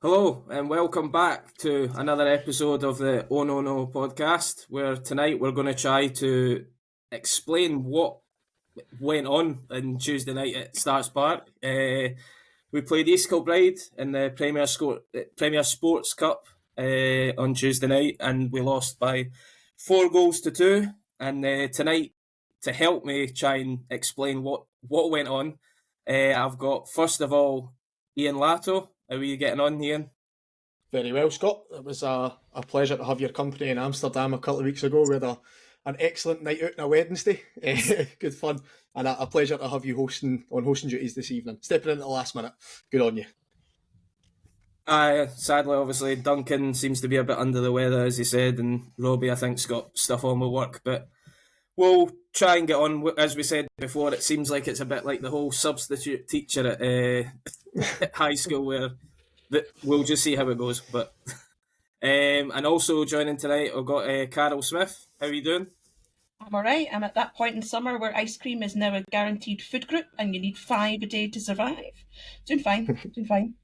Hello and welcome back to another episode of the Oh No No podcast, where tonight we're going to try to explain what went on Tuesday night at Starts Park. We played East Kilbride in the Premier Sports Cup on Tuesday night, and we lost by 4 goals to 2. And tonight, to help me try and explain what went on, I've got, first of all, Iain Lato. How are you getting on, Iain? Very well, Scott. It was a pleasure to have your company in Amsterdam a couple of weeks ago. We had an excellent night out on a Wednesday. Good fun. And a pleasure to have you hosting duties this evening. Stepping in at the last minute. Good on you. Sadly, obviously, Duncan seems to be a bit under the weather, as he said, and Robbie, I think, has got stuff on with work. But we'll try and get on. As we said before, it seems like it's a bit like the whole substitute teacher at high school, where we'll just see how it goes. But and also joining tonight, I've got Carol Smith. How are you doing? I'm all right. I'm at that point in summer where ice cream is now a guaranteed food group and you need 5 a day to survive. Doing fine.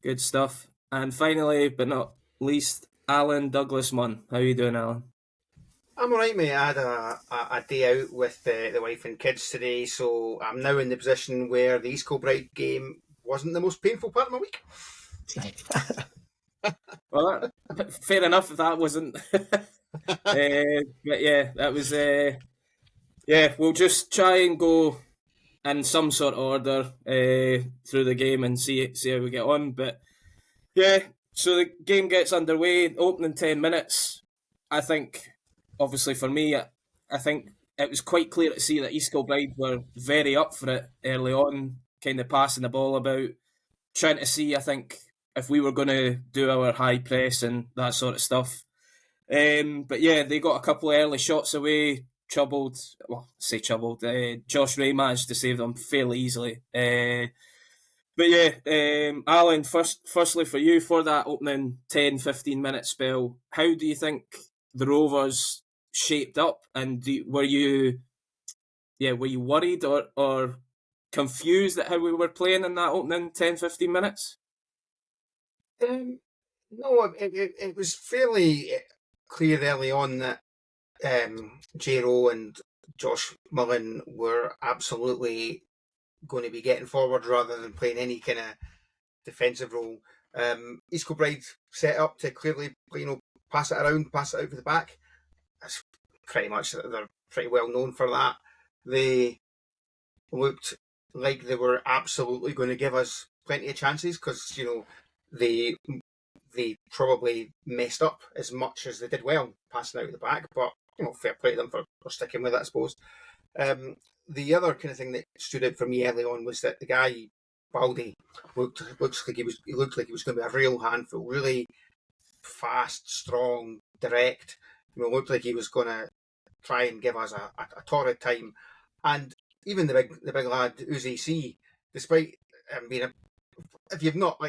Good stuff. And finally, but not least, Allan Douglas Munn. How are you doing, Allan? I'm all right, mate. I had a day out with the wife and kids today, so I'm now in the position where the East Kilbride game wasn't the most painful part of my week. Well, fair enough if that wasn't. But yeah, that was. We'll just try and go in some sort of order through the game and see how we get on. But yeah, so the game gets underway. Opening 10 minutes, I think. Obviously, for me, I think it was quite clear to see that East Kilbride were very up for it early on, kind of passing the ball about, trying to see, I think, if we were going to do our high press and that sort of stuff. But yeah, they got a couple of early shots away, troubled. Josh Ray managed to save them fairly easily. But yeah, Allan, firstly for you, for that opening 10-15 minute spell, how do you think the Rovers shaped up, and were you worried or confused at how we were playing in that opening 10-15 minutes? No, it was fairly clear early on that Rowe and Josh Mullen were absolutely going to be getting forward rather than playing any kind of defensive role. East Kilbride set up to clearly, pass it around, pass it out for the back. That's pretty much, they're pretty well known for that. They looked like they were absolutely going to give us plenty of chances because, they probably messed up as much as they did well passing out the back, but fair play to them for sticking with it, I suppose. The other kind of thing that stood out for me early on was that the guy Baldy looked like he was going to be a real handful, really fast, strong, direct. Looked like he was going to try and give us a torrid time. And even the big lad Uzi C, despite being if you've not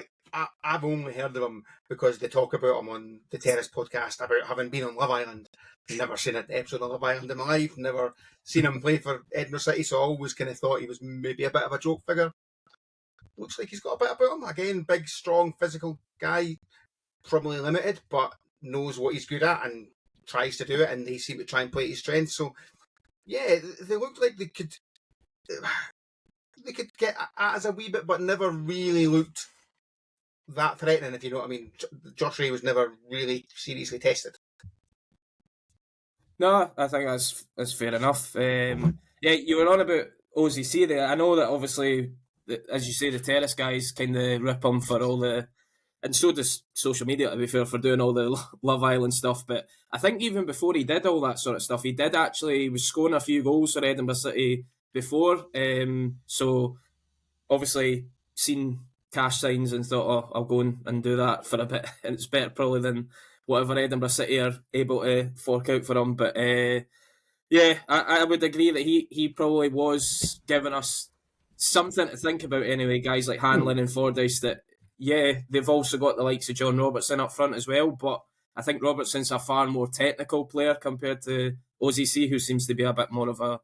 I've only heard of him because they talk about him on the Terrace podcast about having been on Love Island. Never seen an episode of Love Island in my life. Never seen him play for Edinburgh City, so I always kind of thought he was maybe a bit of a joke figure. Looks like he's got a bit about him. Again, big, strong, physical guy, probably limited, but knows what he's good at and tries to do it, and they seem to try and play his strengths. So, yeah, they looked like they could get at us a wee bit, but never really looked that threatening, if you know what I mean. Josh Ray was never really seriously tested. No, I think that's fair enough. Yeah, you were on about OZC there. I know that obviously, as you say, the Terrace guys kind of rip him for all the, and so does social media, to be fair, for doing all the Love Island stuff. But I think even before he did all that sort of stuff, he was scoring a few goals for Edinburgh City before. So obviously seen cash signs and thought, oh, I'll go and do that for a bit. And it's better probably than whatever Edinburgh City are able to fork out for him. But yeah, I would agree that he probably was giving us something to think about anyway, guys like Hanlon and Fordyce, that, yeah, they've also got the likes of Jon Robertson up front as well, but I think Robertson's a far more technical player compared to OZC, who seems to be a bit more of a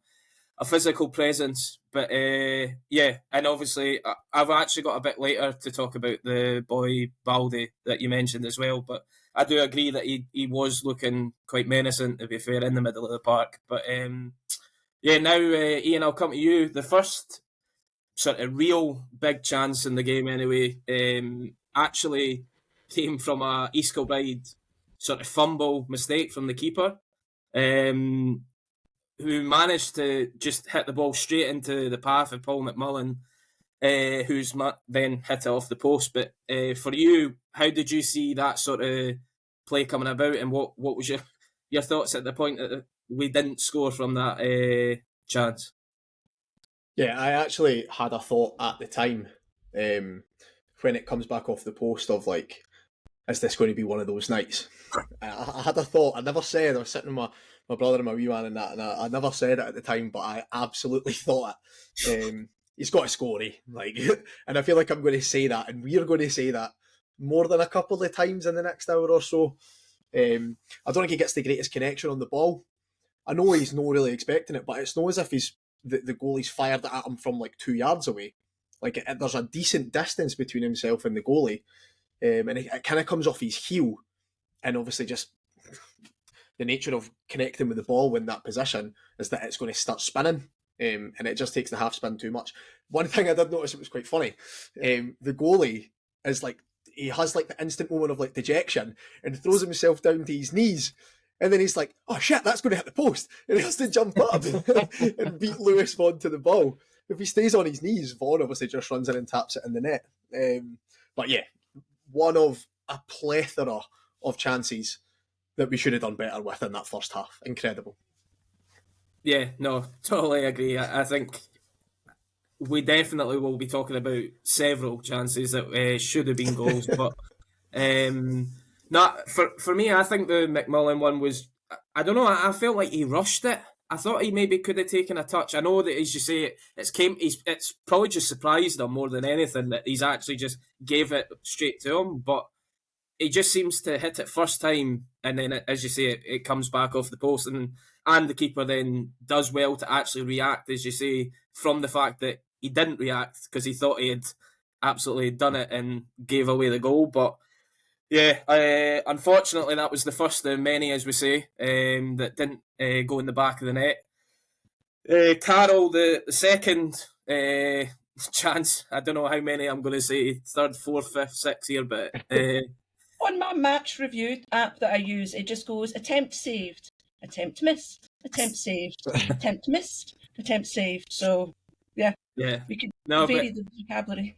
a physical presence. But yeah, and obviously I've actually got a bit later to talk about the boy Baldy that you mentioned as well. But I do agree that he was looking quite menacing, to be fair, in the middle of the park. But yeah, now Iain, I'll come to you. The first sort of real big chance in the game, anyway, actually came from a East Kilbride sort of fumble mistake from the keeper. Who managed to just hit the ball straight into the path of Paul McMullen, who's then hit it off the post. But for you, how did you see that sort of play coming about, and what was your thoughts at the point that we didn't score from that chance? Yeah, I actually had a thought at the time when it comes back off the post of like, is this going to be one of those nights? I had a thought. I never said. I was sitting with my brother and my wee man and that, and I never said it at the time, but I absolutely thought it. He's got to score, like, and I feel like I'm going to say that, and we're going to say that more than a couple of times in the next hour or so. I don't think he gets the greatest connection on the ball. I know he's not really expecting it, but it's not as if the goalie's fired at him from like 2 yards away. Like there's a decent distance between himself and the goalie, and it kind of comes off his heel, and obviously just the nature of connecting with the ball when that position is that it's going to start spinning, and it just takes the half spin too much. One thing I did notice, it was quite funny. The goalie is like, he has like the instant moment of like dejection and throws himself down to his knees. And then he's like, oh shit, that's going to hit the post. And he has to jump up and beat Lewis Vaughan to the ball. If he stays on his knees, Vaughan obviously just runs in and taps it in the net. But yeah, one of a plethora of chances that we should have done better with in that first half. Incredible. Yeah, no, totally agree. I think we definitely will be talking about several chances that should have been goals. But no, for me, I think the McMullen one was, I don't know, I felt like he rushed it. I thought he maybe could have taken a touch. I know that, as you say, it's probably just surprised him more than anything that he's actually just gave it straight to him. But he just seems to hit it first time, and then, as you say, it comes back off the post, and the keeper then does well to actually react, as you say, from the fact that he didn't react because he thought he had absolutely done it and gave away the goal. But yeah, unfortunately, that was the first of many, as we say, that didn't go in the back of the net. Carroll, the second chance, I don't know how many I'm going to say, third, fourth, fifth, sixth here, but... On my match review app that I use, it just goes attempt saved, attempt missed, attempt saved, attempt missed, attempt saved. So, yeah. We could vary the vocabulary.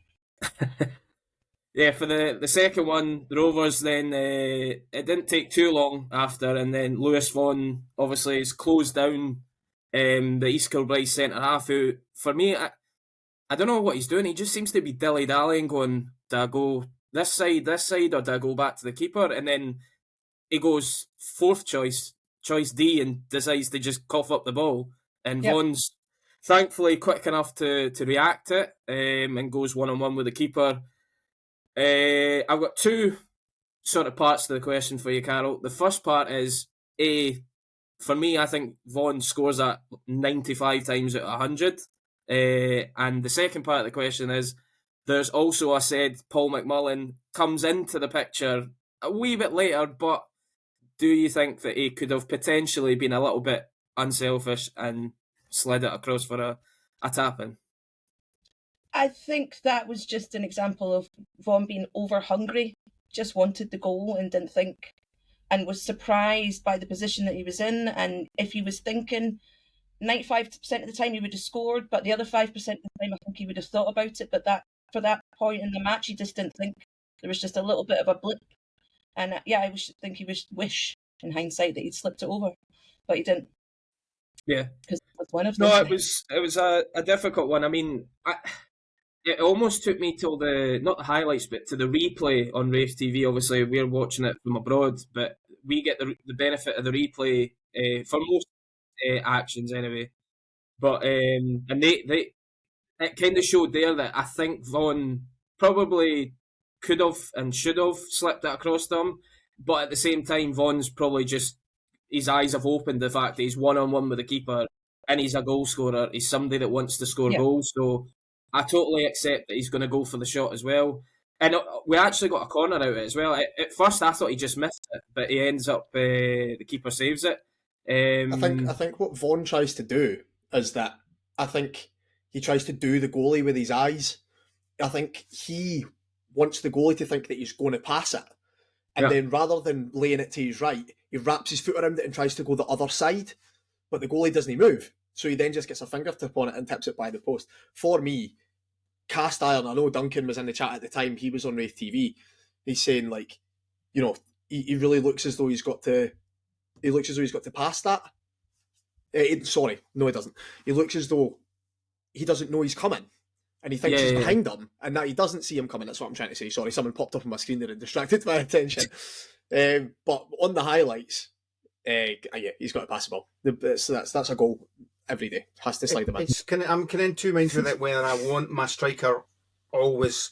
Yeah, for the second one, the Rovers, then it didn't take too long after, and then Lewis Vaughan obviously has closed down the East Kilbride centre half, who, for me, I don't know what he's doing. He just seems to be dilly-dallying, going, do I go this side, or do I go back to the keeper? And then he goes fourth choice D, and decides to just cough up the ball. And Vaughan's thankfully quick enough to react it, and goes one-on-one with the keeper. I've got two sort of parts to the question for you, Carol. The first part is, for me, I think Vaughan scores at 95 times out of 100. And the second part of the question is, there's also, I said, Paul McMullen comes into the picture a wee bit later, but do you think that he could have potentially been a little bit unselfish and slid it across for a tap-in? I think that was just an example of Vaughan being over-hungry, just wanted the goal and didn't think, and was surprised by the position that he was in. And if he was thinking 95% of the time he would have scored, but the other 5% of the time I think he would have thought about it. But that for that point in the match, he just didn't think. There was just a little bit of a blip. And I think he wish in hindsight that he'd slipped it over, but he didn't. Yeah, because it was one of them. No, it was a difficult one. I mean, it almost took me till not the highlights, but to the replay on Rafe TV. Obviously, we're watching it from abroad, but we get the benefit of the replay for most actions anyway. But and they it kind of showed there that I think Vaughan probably could have and should have slipped it across them, but at the same time, Vaughan's probably just, his eyes have opened the fact that he's one-on-one with the keeper, and he's a goal scorer. He's somebody that wants to score Yeah. goals. So I totally accept that he's going to go for the shot as well. And we actually got a corner out of it as well. At first, I thought he just missed it, but he ends up the keeper saves it. I think what Vaughan tries to do is that I think he tries to do the goalie with his eyes. I think he wants the goalie to think that he's going to pass it. And then rather than laying it to his right, he wraps his foot around it and tries to go the other side. But the goalie doesn't move. So he then just gets a fingertip on it and tips it by the post. For me, cast iron, I know Duncan was in the chat at the time, he was on Wraith TV. He's saying, like, you know, he really looks as though he's got to pass that. Sorry, no, he doesn't. He looks as though he doesn't know he's coming. And he thinks he's behind him, and that he doesn't see him coming. That's what I'm trying to say. Sorry, someone popped up on my screen there and distracted my attention. But on the highlights, he's got to pass the ball. That's a goal every day. Has to slide him in. I'm kind of in two minds with it, whether I want my striker always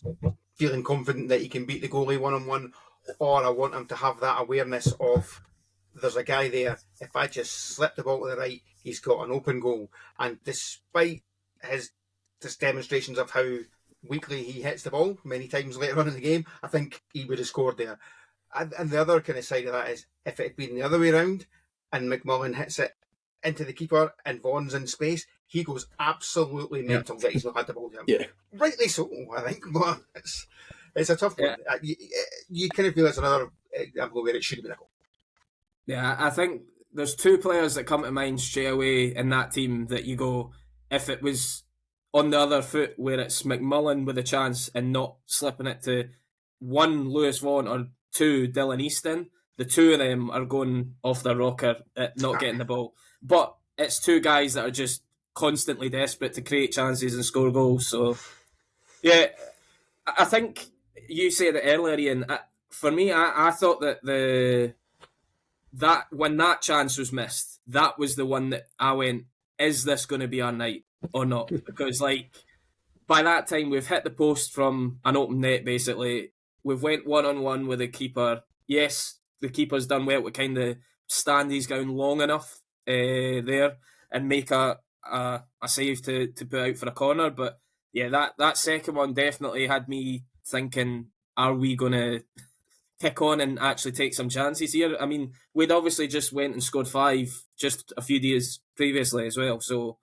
feeling confident that he can beat the goalie one-on-one, or I want him to have that awareness of there's a guy there. If I just slip the ball to the right, he's got an open goal. And despite his demonstrations of how weakly he hits the ball many times later on in the game, I think he would have scored there. And the other kind of side of that is, if it had been the other way around and McMullen hits it into the keeper and Vaughan's in space, he goes absolutely mental that he's not had the ball to him. Yeah. Rightly so, I think, but it's a tough one. You kind of feel it's another example where it should have been a goal. Yeah, I think there's two players that come to mind straight away in that team that you go, if it was on the other foot, where it's McMullen with a chance and not slipping it to one, Lewis Vaughan, or two, Dylan Easton, the two of them are going off their rocker at not getting the ball. But it's two guys that are just constantly desperate to create chances and score goals. So, yeah, I think you said it earlier, Iain. For me, I thought that when that chance was missed, that was the one that I went, is this going to be our night or not? Because, like, by that time, we've hit the post from an open net, basically. We've went one-on-one with the keeper. Yes, the keeper's done well to kind of stand his ground long enough there and make a save to put out for a corner. But, yeah, that second one definitely had me thinking, are we going to kick on and actually take some chances here? I mean, we'd obviously just went and scored 5 just a few days previously as well, so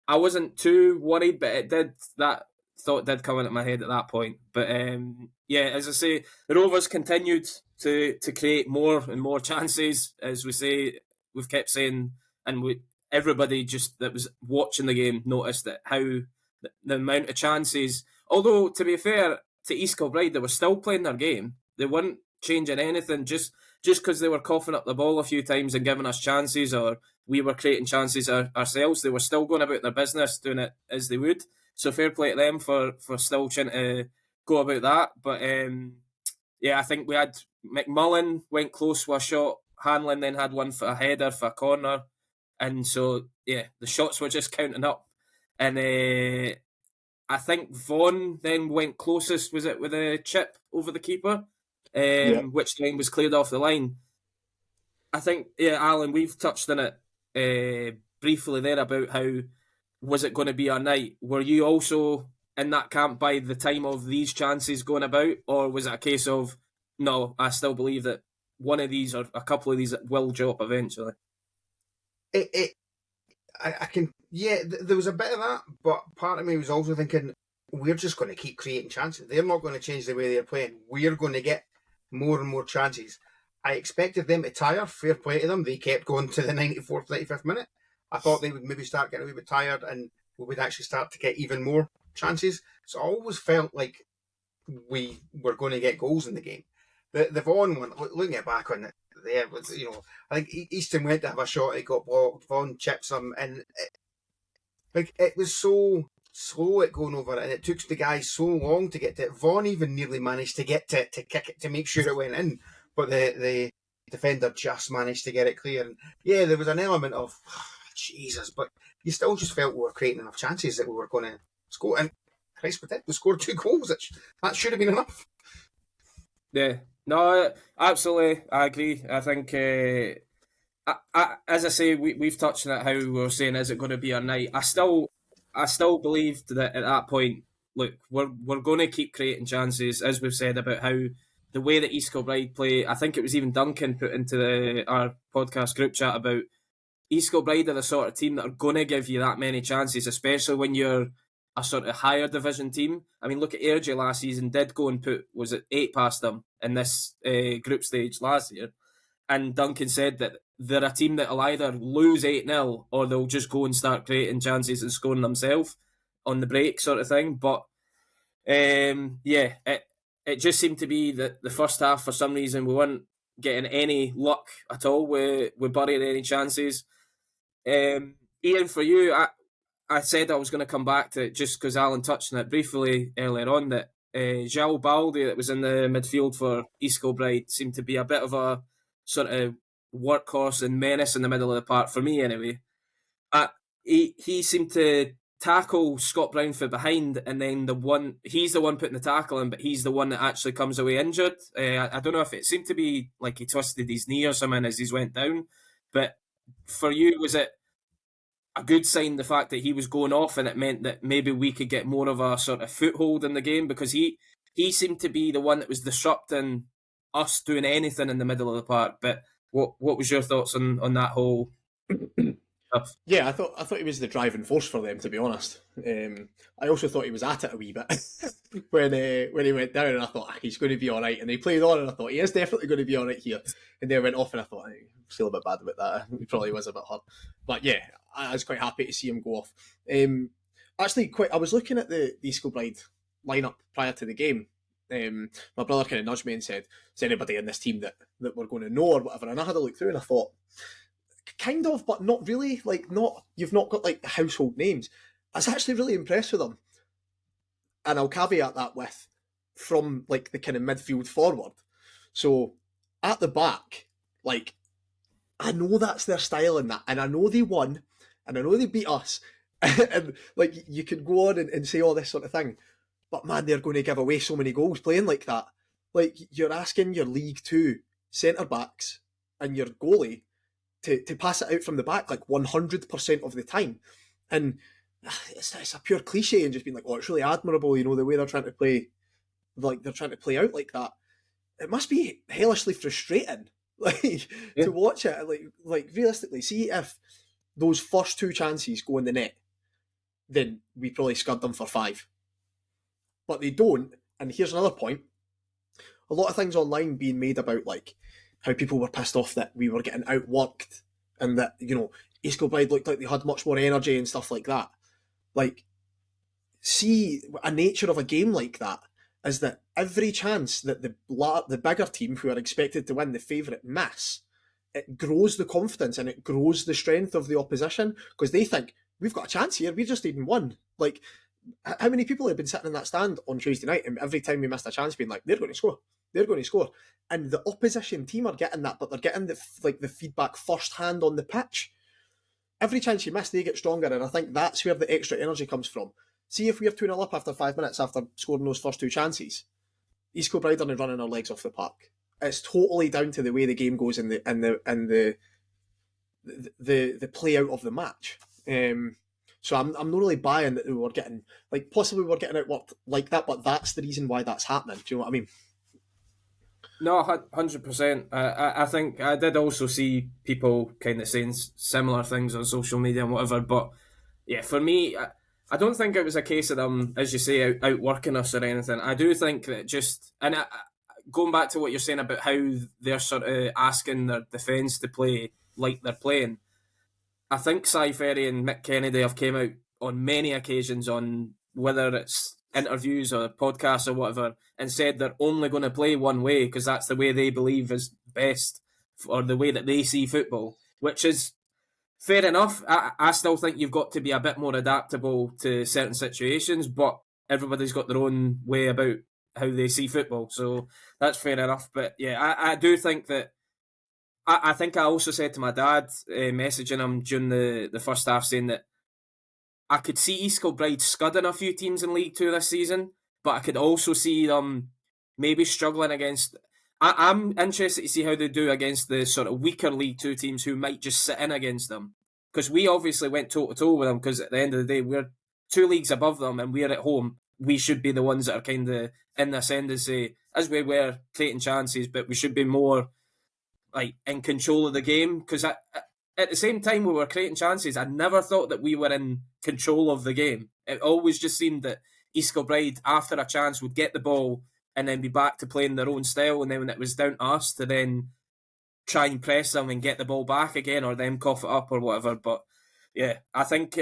I wasn't too worried, but that thought did come into my head at that point. But as I say, the Rovers continued to create more and more chances, as we've kept saying, and everybody just that was watching the game noticed that how the amount of chances, although to be fair to East Kilbride, they were still playing their game. They weren't changing anything just because they were coughing up the ball a few times and giving us chances, or we were creating chances ourselves. They were still going about their business, doing it as they would. So fair play to them for still trying to go about that. But I think we had McMullen went close with a shot. Hanlon then had one for a header for a corner. And so, the shots were just counting up. And I think Vaughan then went closest, was it with a chip over the keeper? Which then was cleared off the line. I think, Allan, we've touched on it briefly there about how was it going to be our night. Were you also in that camp by the time of these chances going about, or was it a case of, no, I still believe that one of these or a couple of these will drop eventually? There was a bit of that, but part of me was also thinking, we're just going to keep creating chances. They're not going to change the way they're playing. We're going to get more and more chances. I expected them to tire, fair play to them. They kept going to the 94th, 95th minute. I thought they would maybe start getting a wee bit tired and we would actually start to get even more chances. So I always felt like we were going to get goals in the game. The Vaughan one, looking at back on it, there was, I think Easton went to have a shot, it got blocked, Vaughan chips him, and it was so slow at going over it, and it took the guys so long to get to it. Vaughan even nearly managed to get to kick it to make sure it went in, but the defender just managed to get it clear. And there was an element of Jesus, but you still just felt we were creating enough chances that we were going to score. And Christ, we scored 2 goals. That should have been enough. Yeah, no, absolutely, I agree. I think as I say, we've touched on it, how we were saying, is it going to be a night? I still believed that at that point, look, we're going to keep creating chances, as we've said about how the way that East Kilbride play. I think it was even Duncan put into our podcast group chat about East Kilbride are the sort of team that are going to give you that many chances, especially when you're a sort of higher division team. I mean, look at Airdrie last season, did go and put, was it 8 past them in this group stage last year? And Duncan said that they're a team that will either lose 8-0 or they'll just go and start creating chances and scoring themselves on the break, sort of thing. But it just seemed to be that the first half, for some reason, we weren't getting any luck at all with burying any chances. Iain, for you, I said I was going to come back to it just because Allan touched on it briefly earlier on, that João Baldi, that was in the midfield for East Kilbride, seemed to be a bit of a sort of workhorse and menace in the middle of the park, for me anyway. He seemed to tackle Scott Brown for behind, and then he's the one putting the tackle in, but he's the one that actually comes away injured. I don't know if it seemed to be like he twisted his knee or something as he went down, but for you, was it a good sign, the fact that he was going off, and it meant that maybe we could get more of a sort of foothold in the game? Because he seemed to be the one that was disrupting us doing anything in the middle of the park. But what was your thoughts on that whole stuff? Yeah, I thought he was the driving force for them, to be honest. I also thought he was at it a wee bit when he went down, and I thought he's going to be all right. And he played on, and I thought he is definitely going to be all right here. And then went off, and I thought I feel a bit bad about that. He probably was a bit hurt, but yeah, I was quite happy to see him go off. Actually, I was looking at the East Kilbride lineup prior to the game. My brother kind of nudged me and said, "Is anybody in this team that we're going to know or whatever?" And I had a look through, and I thought, kind of, but not really. Like, not, you've not got like the household names. I was actually really impressed with them, and I'll caveat that with from like the kind of midfield forward. So at the back, like, I know that's their style in that, and I know they won, and I know they beat us, and like you could go on and say all this sort of thing, but man, they're going to give away so many goals playing like that. Like, you're asking your League Two centre backs and your goalie to pass it out from the back like 100% of the time, and it's a pure cliche, and just being like, oh, it's really admirable, you know, the way they're trying to play, like they're trying to play out like that. It must be hellishly frustrating, like to watch it. Like realistically, see if those first 2 chances go in the net, then we probably scud them for 5. But they don't. And here's another point: a lot of things online being made about like how people were pissed off that we were getting outworked, and that, you know, East Kilbride looked like they had much more energy and stuff like that. Like, see, a nature of a game like that is that every chance that the bigger team, who are expected to win, the favourite, miss, it grows the confidence and it grows the strength of the opposition, because they think, we've got a chance here, we just even won. Like, how many people have been sitting in that stand on Tuesday night, and every time we missed a chance being like, they're going to score, and the opposition team are getting that, but they're getting the feedback firsthand on the pitch. Every chance you miss, they get stronger, and I think that's where the extra energy comes from. See, if we're 2-0 up after 5 minutes after scoring those first 2 chances, East Kilbride aren't running our legs off the park. It's totally down to the way the game goes and the play out of the match. So I'm not really buying that we were getting, like, possibly we're getting outworked like that, but that's the reason why that's happening. Do you know what I mean? No, 100%. I think I did also see people kind of saying similar things on social media and whatever, but yeah, for me, I don't think it was a case of them, as you say, outworking us or anything. I do think that just, and going back to what you're saying about how they're sort of asking their defence to play like they're playing, I think Cy Ferry and Mick Kennedy have came out on many occasions, on whether it's interviews or podcasts or whatever, and said they're only going to play one way because that's the way they believe is best, or the way that they see football, which is fair enough. I still think you've got to be a bit more adaptable to certain situations, but everybody's got their own way about how they see football, so that's fair enough. But yeah, I do think that I think I also said to my dad, messaging him during the first half, saying that I could see East Kilbride scudding a few teams in League Two this season, but I could also see them maybe struggling against I'm interested to see how they do against the sort of weaker League Two teams who might just sit in against them. Because we obviously went toe-to-toe with them, because at the end of the day, we're 2 leagues above them and we're at home. We should be the ones that are kind of in the ascendancy, as we were creating chances, but we should be more like in control of the game. Because at the same time we were creating chances, I never thought that we were in control of the game. It always just seemed that East Kilbride, after a chance, would get the ball and then be back to playing their own style, and then when it was down to us to then try and press them and get the ball back again, or them cough it up or whatever. But yeah, I think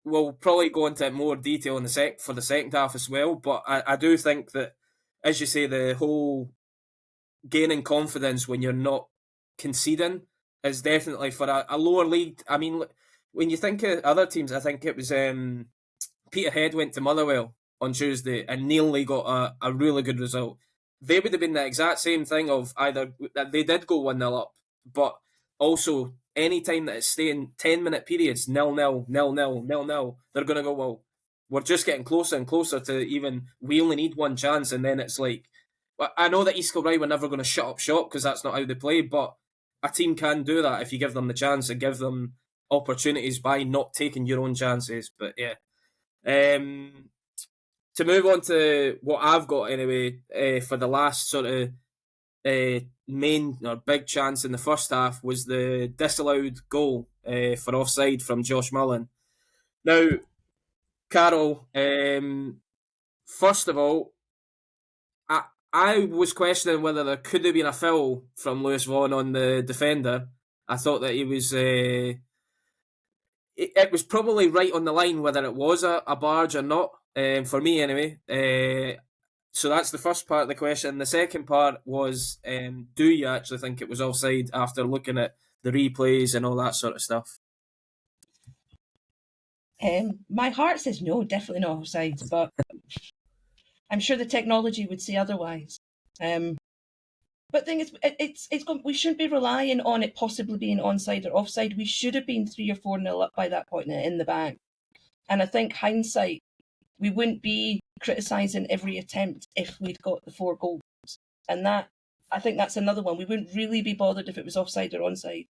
we'll probably go into more detail in for the second half as well. But I do think that, as you say, the whole gaining confidence when you're not conceding is definitely for a lower league. I mean, when you think of other teams, I think it was Peterhead went to Motherwell on Tuesday and nearly got a really good result. They would have been the exact same thing of either that they did go 1-0 up, but also any time that it's staying 10-minute periods, 0-0, 0-0, 0-0, they're going to go, well, we're just getting closer and closer to even, we only need one chance, and then it's like, well, I know that East Kilbride were never going to shut up shop because that's not how they play, but a team can do that if you give them the chance and give them opportunities by not taking your own chances. But yeah. To move on to what I've got anyway, for the last sort of main or big chance in the first half was the disallowed goal for offside from Josh Mullen. Now, Carol, first of all, I was questioning whether there could have been a foul from Lewis Vaughan on the defender. I thought that he was... it was probably right on the line whether it was a barge or not, for me anyway. So that's the first part of the question. The second part was, do you actually think it was offside after looking at the replays and all that sort of stuff? My heart says no, definitely not offside, but I'm sure the technology would say otherwise. But the thing is, we shouldn't be relying on it possibly being onside or offside. We should have been 3 or 4-0 up by that point in the bag. And I think hindsight, we wouldn't be criticising every attempt if we'd got the 4 goals. And that, I think that's another one. We wouldn't really be bothered if it was offside or onside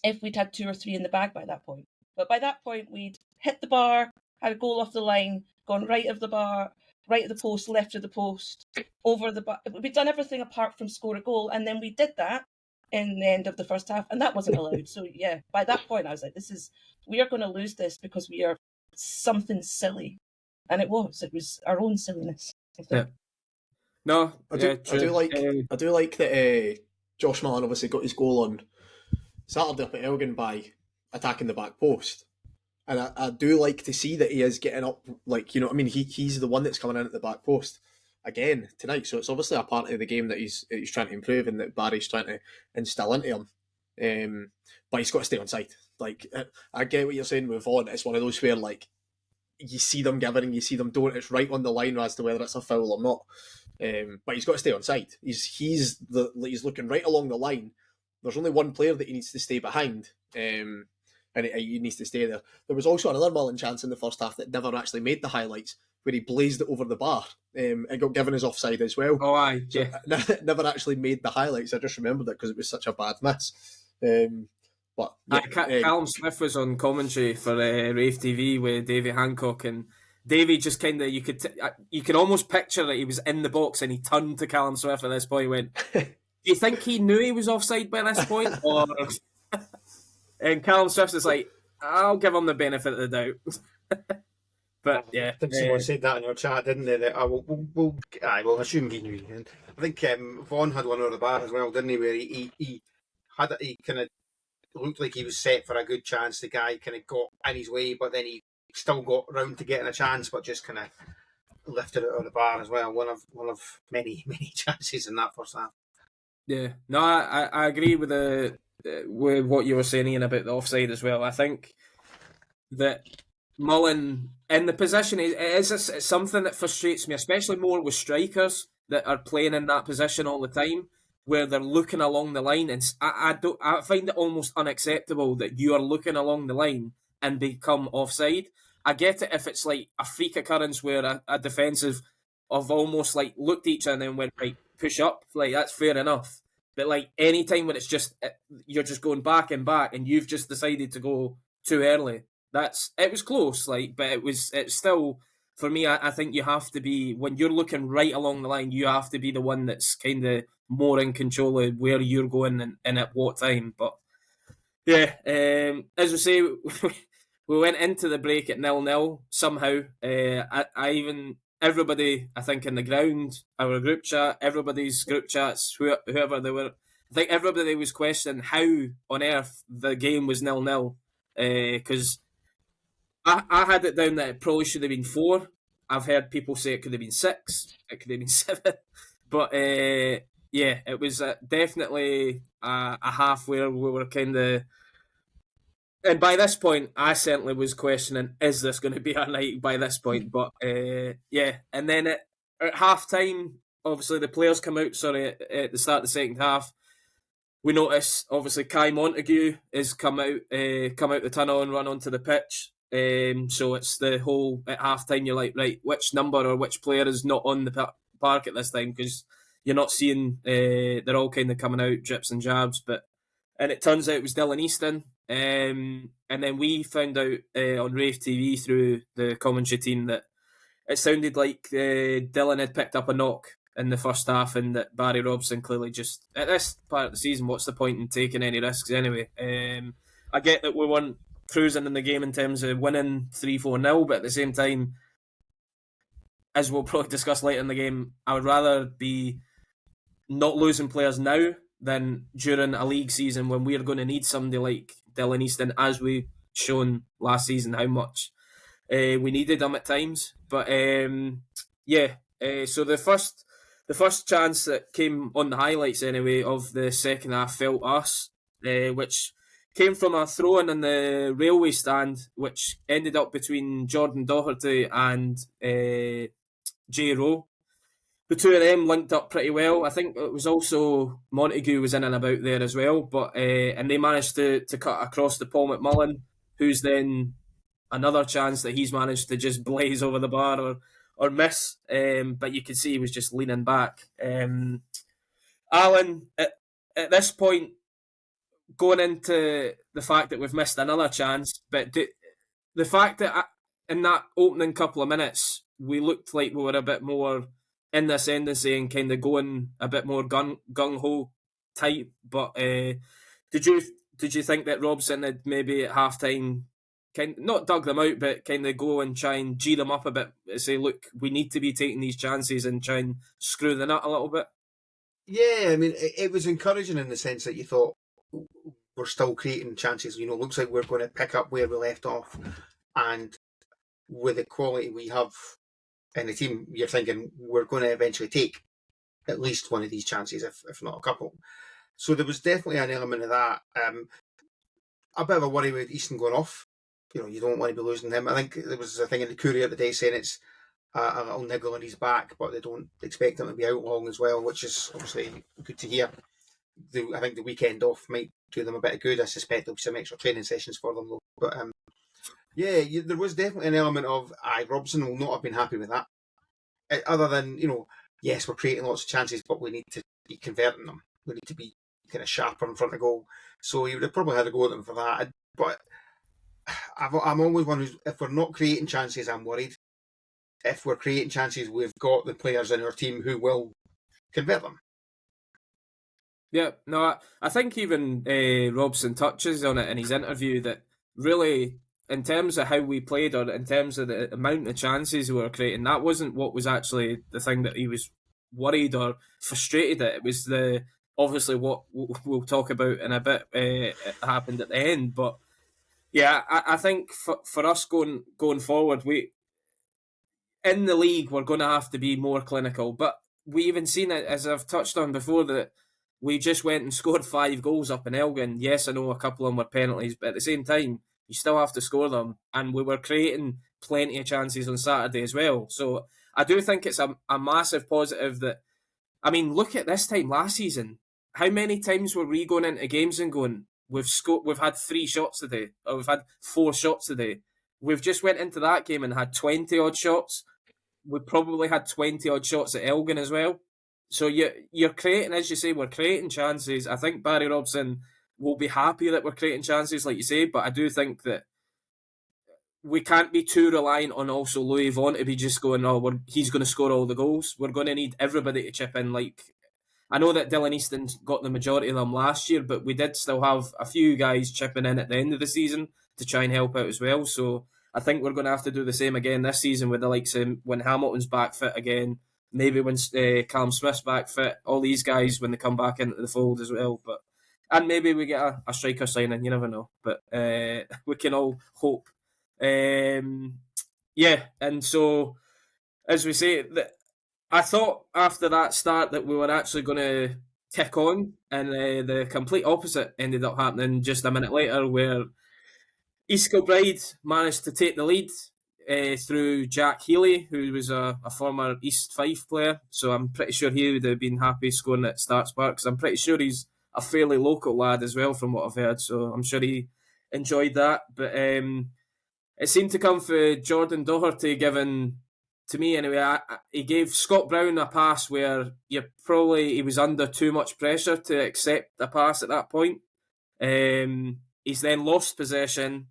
if we'd had 2 or 3 in the bag by that point. But by that point, we'd hit the bar, had a goal off the line, gone right of the bar, right of the post, left of the post, over the bar. We'd done everything apart from score a goal, and then we did that in the end of the first half, and that wasn't allowed. So yeah, by that point, I was like, we are going to lose this because we are something silly. And it was our own silliness, I think. Yeah. No, I do like that Josh Mullen obviously got his goal on Saturday up at Elgin by attacking the back post. And I do like to see that he is getting up, like, you know what I mean? He's the one that's coming in at the back post again tonight. So it's obviously a part of the game that he's trying to improve and that Barry's trying to instill into him. But he's got to stay on side. Like, I get what you're saying with Vaughan. It's one of those where, like, you see them giving and you see them don't. It's right on the line as to whether it's a foul or not. But he's got to stay on side. He's looking right along the line. There's only one player that he needs to stay behind. And he needs to stay there. There was also another Mullen chance in the first half that never actually made the highlights, where he blazed it over the bar. It got given as offside as well. Oh, aye, yeah. So, never actually made the highlights. I just remembered it because it was such a bad miss. But yeah, Callum Smith was on commentary for Rave TV with Davy Hancock, and Davy just kind of you could almost picture that he was in the box and he turned to Callum Smith at this point and went, "Do you think he knew he was offside by this point?" Or and Callum Swift is like, "I'll give him the benefit of the doubt." But yeah, I think someone said that in your chat, didn't they? That we'll assume he knew. And I think Vaughan had one over the bar as well, didn't he? Where he kind of looked like he was set for a good chance. The guy kind of got in his way, but then he still got round to getting a chance, but just kind of lifted it out of the bar as well. One of many chances in that first half. Yeah, no, I agree with with what you were saying, Iain, about the offside as well. I think that Mullen in the position it's something that frustrates me, especially more with strikers that are playing in that position all the time, where they're looking along the line, and I find it almost unacceptable that you are looking along the line and become offside. I get it if it's like a freak occurrence where a defensive have almost like looked at each other and then went, right, push up. Like, that's fair enough. But like any time when it's just you're just going back and back, and you've just decided to go too early, it was close. Like, but it's still, for me. I think you have to be, when you're looking right along the line, you have to be the one that's kind of more in control of where you're going and at what time. But yeah, as we say, we went into the break at 0-0 somehow. I even, everybody, I think, in the ground, our group chat, everybody's group chats, whoever they were, I think everybody was questioning how on earth the game was 0-0. Because I had it down that it probably should have been 4. I've heard people say it could have been 6, it could have been 7. But yeah, it was definitely a half where we were kind of. And by this point, I certainly was questioning, is this going to be our night by this point? But yeah, and then at half time, obviously the players come out, at the start of the second half, we notice, obviously, Kai Montague has come out the tunnel and run onto the pitch. So it's the whole, at half time, you're like, right, which number or which player is not on the park at this time? Because you're not seeing, they're all kind of coming out, drips and jabs. And it turns out it was Dylan Easton. And then we found out on Rave TV through the commentary team that it sounded like Dylan had picked up a knock in the first half, and that Barry Robson clearly just, at this part of the season, what's the point in taking any risks anyway? I get that we weren't cruising in the game in terms of winning 3-4-0, but at the same time, as we'll probably discuss later in the game, I would rather be not losing players now than during a league season when we're going to need somebody like Dylan Easton, as we've shown last season how much we needed him at times. But yeah, so the first chance that came on the highlights anyway of the second half felt us, which came from a throw-in in the railway stand, which ended up between Jordan Doherty and Jay Rowe. The two of them linked up pretty well. I think it was also Montague was in and about there as well, but and they managed to cut across to Paul McMullen, who's then another chance that he's managed to just blaze over the bar or miss. But you could see he was just leaning back. Allan, at this point, going into the fact that we've missed another chance, but the fact that in that opening couple of minutes, we looked like we were a bit more in the ascendancy and kind of going a bit more gung-ho type. But did you think that Robson had maybe at half-time kind of, not dug them out, but kind of go and try and G them up a bit, say, look, we need to be taking these chances and try and screw the nut a little bit? Yeah, I mean, it was encouraging in the sense that you thought, we're still creating chances. Looks like we're going to pick up where we left off. And with the quality we have in the team, you're thinking we're going to eventually take at least one of these chances, if not a couple. So there was definitely an element of that. A bit of a worry with Easton going off. You don't want to be losing him. I think there was a thing in the Courier today saying it's a little niggle in his back, but they don't expect him to be out long as well, which is obviously good to hear. I think the weekend off might do them a bit of good. I suspect there'll be some extra training sessions for them, though. But yeah, there was definitely an element of Robson will not have been happy with that. Other than, yes, we're creating lots of chances, but we need to be converting them. We need to be kind of sharper in front of goal. So he would have probably had to go at them for that. But I'm always one who's, if we're not creating chances, I'm worried. If we're creating chances, we've got the players in our team who will convert them. Yeah, no, I think even Robson touches on it in his interview that really, in terms of how we played or in terms of the amount of chances we were creating, that wasn't what was actually the thing that he was worried or frustrated at. It was obviously what we'll talk about in a bit it happened at the end. But yeah, I think for us going forward, we in the league we're going to have to be more clinical. But we even seen it, as I've touched on before, that we just went and scored 5 goals up in Elgin. Yes, I know a couple of them were penalties, but at the same time, you still have to score them. And we were creating plenty of chances on Saturday as well. So I do think it's a massive positive that, I mean, look at this time last season. How many times were we going into games and going, we've had 3 shots today, or we've had 4 shots today. We've just went into that game and had 20 odd shots. we probably had 20 odd shots at Elgin as well. So you're creating, as you say, we're creating chances. I think Barry Robson will be happy that we're creating chances, like you say, but I do think that we can't be too reliant on also Louis Vaughan to be just going, he's going to score all the goals. We're going to need everybody to chip in. Like, I know that Dylan Easton got the majority of them last year, but we did still have a few guys chipping in at the end of the season to try and help out as well. So I think we're going to have to do the same again this season with the likes of when Hamilton's back fit again, maybe when Callum Smith's back fit, all these guys when they come back into the fold as well. And maybe we get a striker signing, you never know. But we can all hope. And so as we say, I thought after that start that we were actually going to kick on, and the complete opposite ended up happening just a minute later, where East Kilbride managed to take the lead through Jack Healy, who was a former East Fife player. So I'm pretty sure he would have been happy scoring at Starks Park, because I'm pretty sure he's a fairly local lad as well, from what I've heard. So I'm sure he enjoyed that. But it seemed to come for Jordan Doherty, given, to me anyway, he gave Scott Brown a pass where he was under too much pressure to accept a pass at that point. He's then lost possession.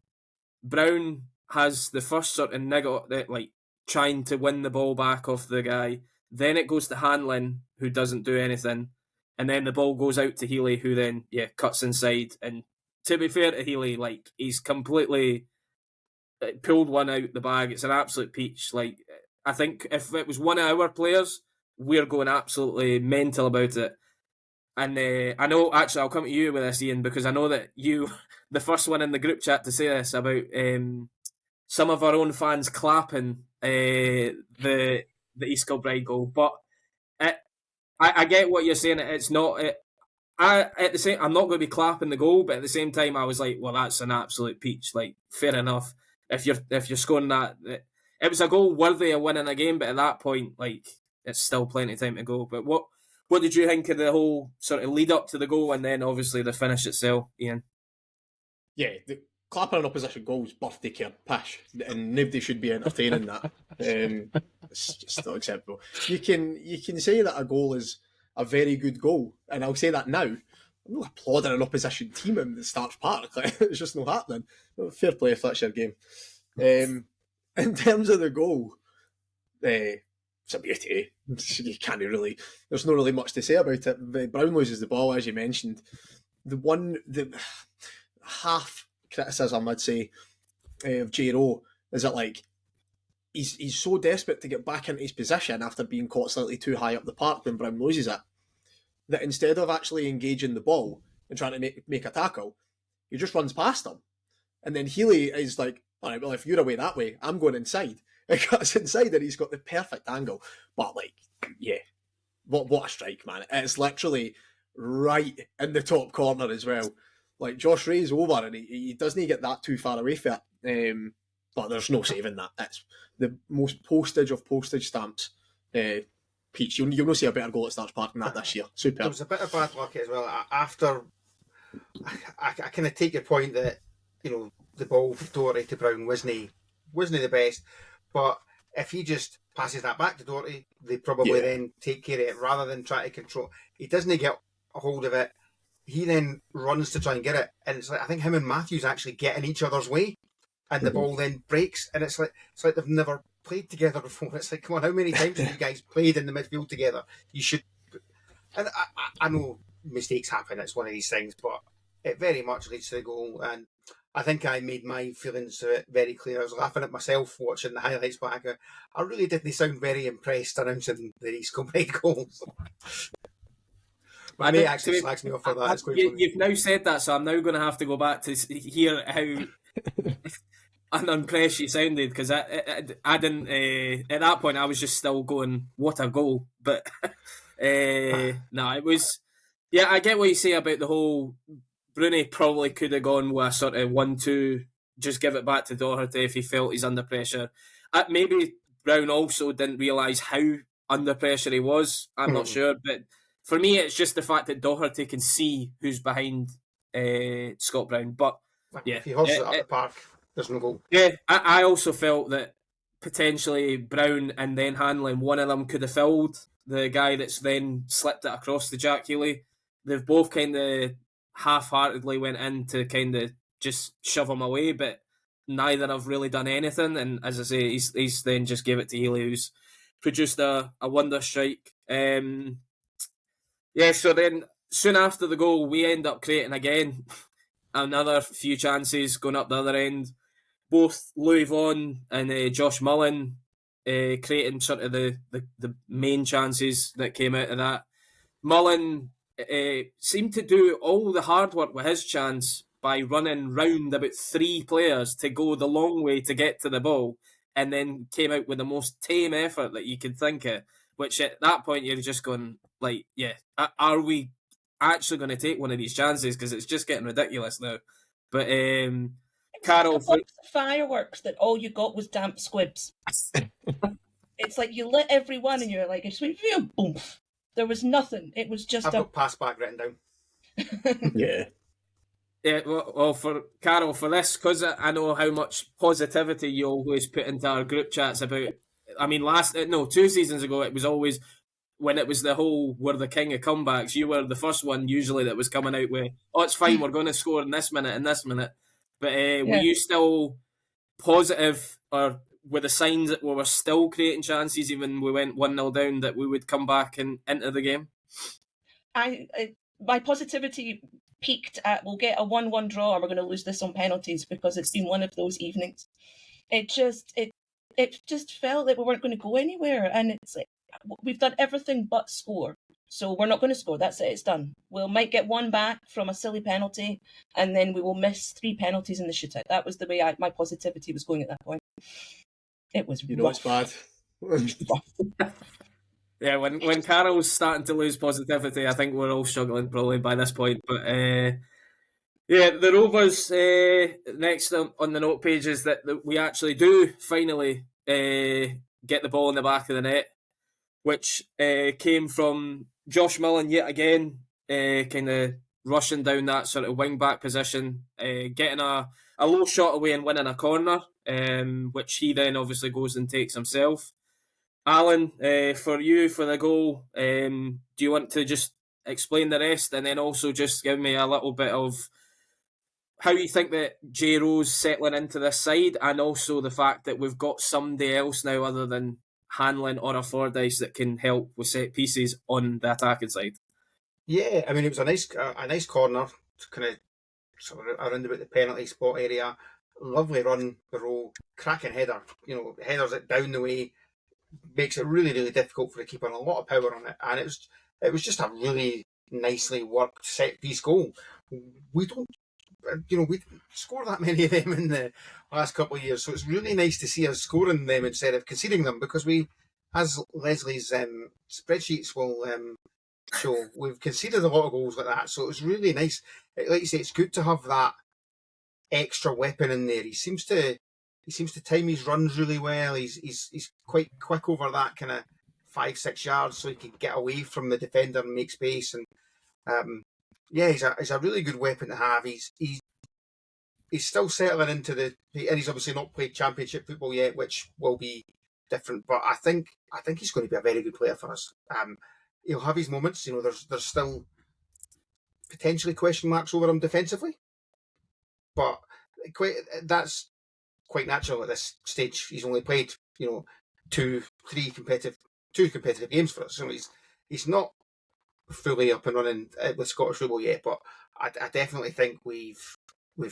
Brown has the first sort of niggle, like trying to win the ball back off the guy. Then it goes to Hanlon, who doesn't do anything. And then the ball goes out to Healy, who then, cuts inside. And to be fair to Healy, like, he's completely pulled one out the bag. It's an absolute peach. Like, I think if it was one of our players, we're going absolutely mental about it. And I know, actually, I'll come to you with this, Iain, because I know that you, the first one in the group chat to say this about some of our own fans clapping the East Kilbride goal. But I get what you're saying. It's not. I'm not going to be clapping the goal, but at the same time, I was like, well, that's an absolute peach. Like, fair enough. If you're scoring that, it was a goal worthy of winning a game. But at that point, like, it's still plenty of time to go. But what did you think of the whole sort of lead up to the goal, and then obviously the finish itself, Iain? Yeah, the clapping an opposition goals, birthday card, pish, and nobody should be entertaining that. It's just not acceptable. You can say that a goal is a very good goal, and I'll say that now. I'm not applauding an opposition team in the Starks Park. It's just not happening. Fair play if that's your game. In terms of the goal, it's a beauty. You can't really. There's not really much to say about it. Brown loses the ball, as you mentioned. The half criticism I'd say of J. Rowe is that, like, he's so desperate to get back into his position after being caught slightly too high up the park when Brown loses it, that instead of actually engaging the ball and trying to make a tackle, he just runs past him. And then Healy is like, all right, well, if you're away that way, I'm going inside. He cuts inside and he's got the perfect angle. But, like, yeah, what a strike, man. It's literally right in the top corner as well. Like, Josh Ray's over and he doesn't get that too far away from it. But there's no saving that. It's the most postage of postage stamps. Peach, you'll not see a better goal at Starks Park than that this year. Super. There was a bit of bad luck as well. After, I kind of take your point that, you know, the ball from Doherty to Brown wasn't the best, but if he just passes that back to Doherty, they probably then take care of it rather than try to control. He doesn't get a hold of it. He then runs to try and get it, and it's like, I think him and Matthews actually get in each other's way, and the ball then breaks, and it's like they've never played together before. It's like, come on, how many times have you guys played in the midfield together? You should. And I know mistakes happen. It's one of these things, but it very much leads to the goal. And I think I made my feelings to it very clear. I was laughing at myself watching the highlights back. I really didn't sound very impressed announcing the East Kilbride goals. My mate actually slags me off for that. You've now said that, so I'm now going to have to go back to hear how unimpressed you sounded, because I didn't. At that point, I was just still going, "What a goal!" But no, it was. Yeah, I get what you say about the whole. Bruni probably could have gone with a sort of 1-2, just give it back to Doherty if he felt he's under pressure. Maybe Brown also didn't realise how under pressure he was. I'm not sure, but for me, it's just the fact that Doherty can see who's behind Scott Brown. But yeah, if he hustles it up the park, there's no goal. Yeah, I also felt that potentially Brown and then Hanlon, one of them could have filled the guy that's then slipped it across to Jack Healy. They've both kind of half-heartedly went in to kind of just shove him away, but neither have really done anything. And as I say, he's then just gave it to Healy, who's produced a wonder strike. So then soon after the goal, we end up creating again another few chances going up the other end. Both Louis Vaughan and Josh Mullen creating sort of the main chances that came out of that. Mullen seemed to do all the hard work with his chance by running round about 3 players to go the long way to get to the ball, and then came out with the most tame effort that you could think of, which at that point you're just going, like, yeah, are we actually going to take one of these chances? Because it's just getting ridiculous now. But Carol, like a box of fireworks that all you got was damp squibs. It's like you lit everyone and you're like, it's like, boom. There was nothing. It was just I've got pass back written down. Yeah. Yeah, well, for Carol, for this, because I know how much positivity you always put into our group chats about. I mean, 2 seasons ago, it was always when it was the whole "we're the king of comebacks." You were the first one usually that was coming out with, "Oh, it's fine, we're going to score in this minute and this minute." But were you still positive, or were the signs that we were still creating chances, even we went 1-0 down, that we would come back and into the game? My positivity peaked at, we'll get a 1-1 draw and we're going to lose this on penalties, because it's been one of those evenings. It just felt like we weren't going to go anywhere, and it's like we've done everything but score, so we're not going to score. That's it, it's done. We might get one back from a silly penalty, and then we will miss 3 penalties in the shootout. That was the way my positivity was going at that point. It was it's bad. Yeah, when Carol's starting to lose positivity, I think we're all struggling probably by this point. But the Rovers, next on the note page is that we actually do finally get the ball in the back of the net, which came from Josh Mullen yet again, kind of rushing down that sort of wing-back position, getting a low shot away and winning a corner, which he then obviously goes and takes himself. Allan, for you, for the goal, do you want to just explain the rest, and then also just give me a little bit of how you think that J. Rowe's settling into this side, and also the fact that we've got somebody else now other than Hanlon or a Fordyce that can help with set pieces on the attacking side? Yeah, I mean, it was a nice corner, kind of sort of around about the penalty spot area. Lovely run, the Rowe, cracking header. Headers it down the way, makes it really, really difficult for the keeper, and a lot of power on it. And it was just a really nicely worked set piece goal. We don't, we score that many of them in the last couple of years, so it's really nice to see us scoring them instead of conceding them, because we, as Leslie's spreadsheets will show, we've conceded a lot of goals like that. So it's really nice. Like you say, it's good to have that extra weapon in there. He seems to time his runs really well. He's quite quick over that kind of 5-6 yards, so he can get away from the defender and make space. And he's a really good weapon to have. He's still settling into and he's obviously not played championship football yet, which will be different. But I think he's going to be a very good player for us. He'll have his moments. There's still potentially question marks over him defensively, but that's quite natural at this stage. He's only played, 2 competitive games for us. So he's not fully up and running with Scottish football yet, but I definitely think we've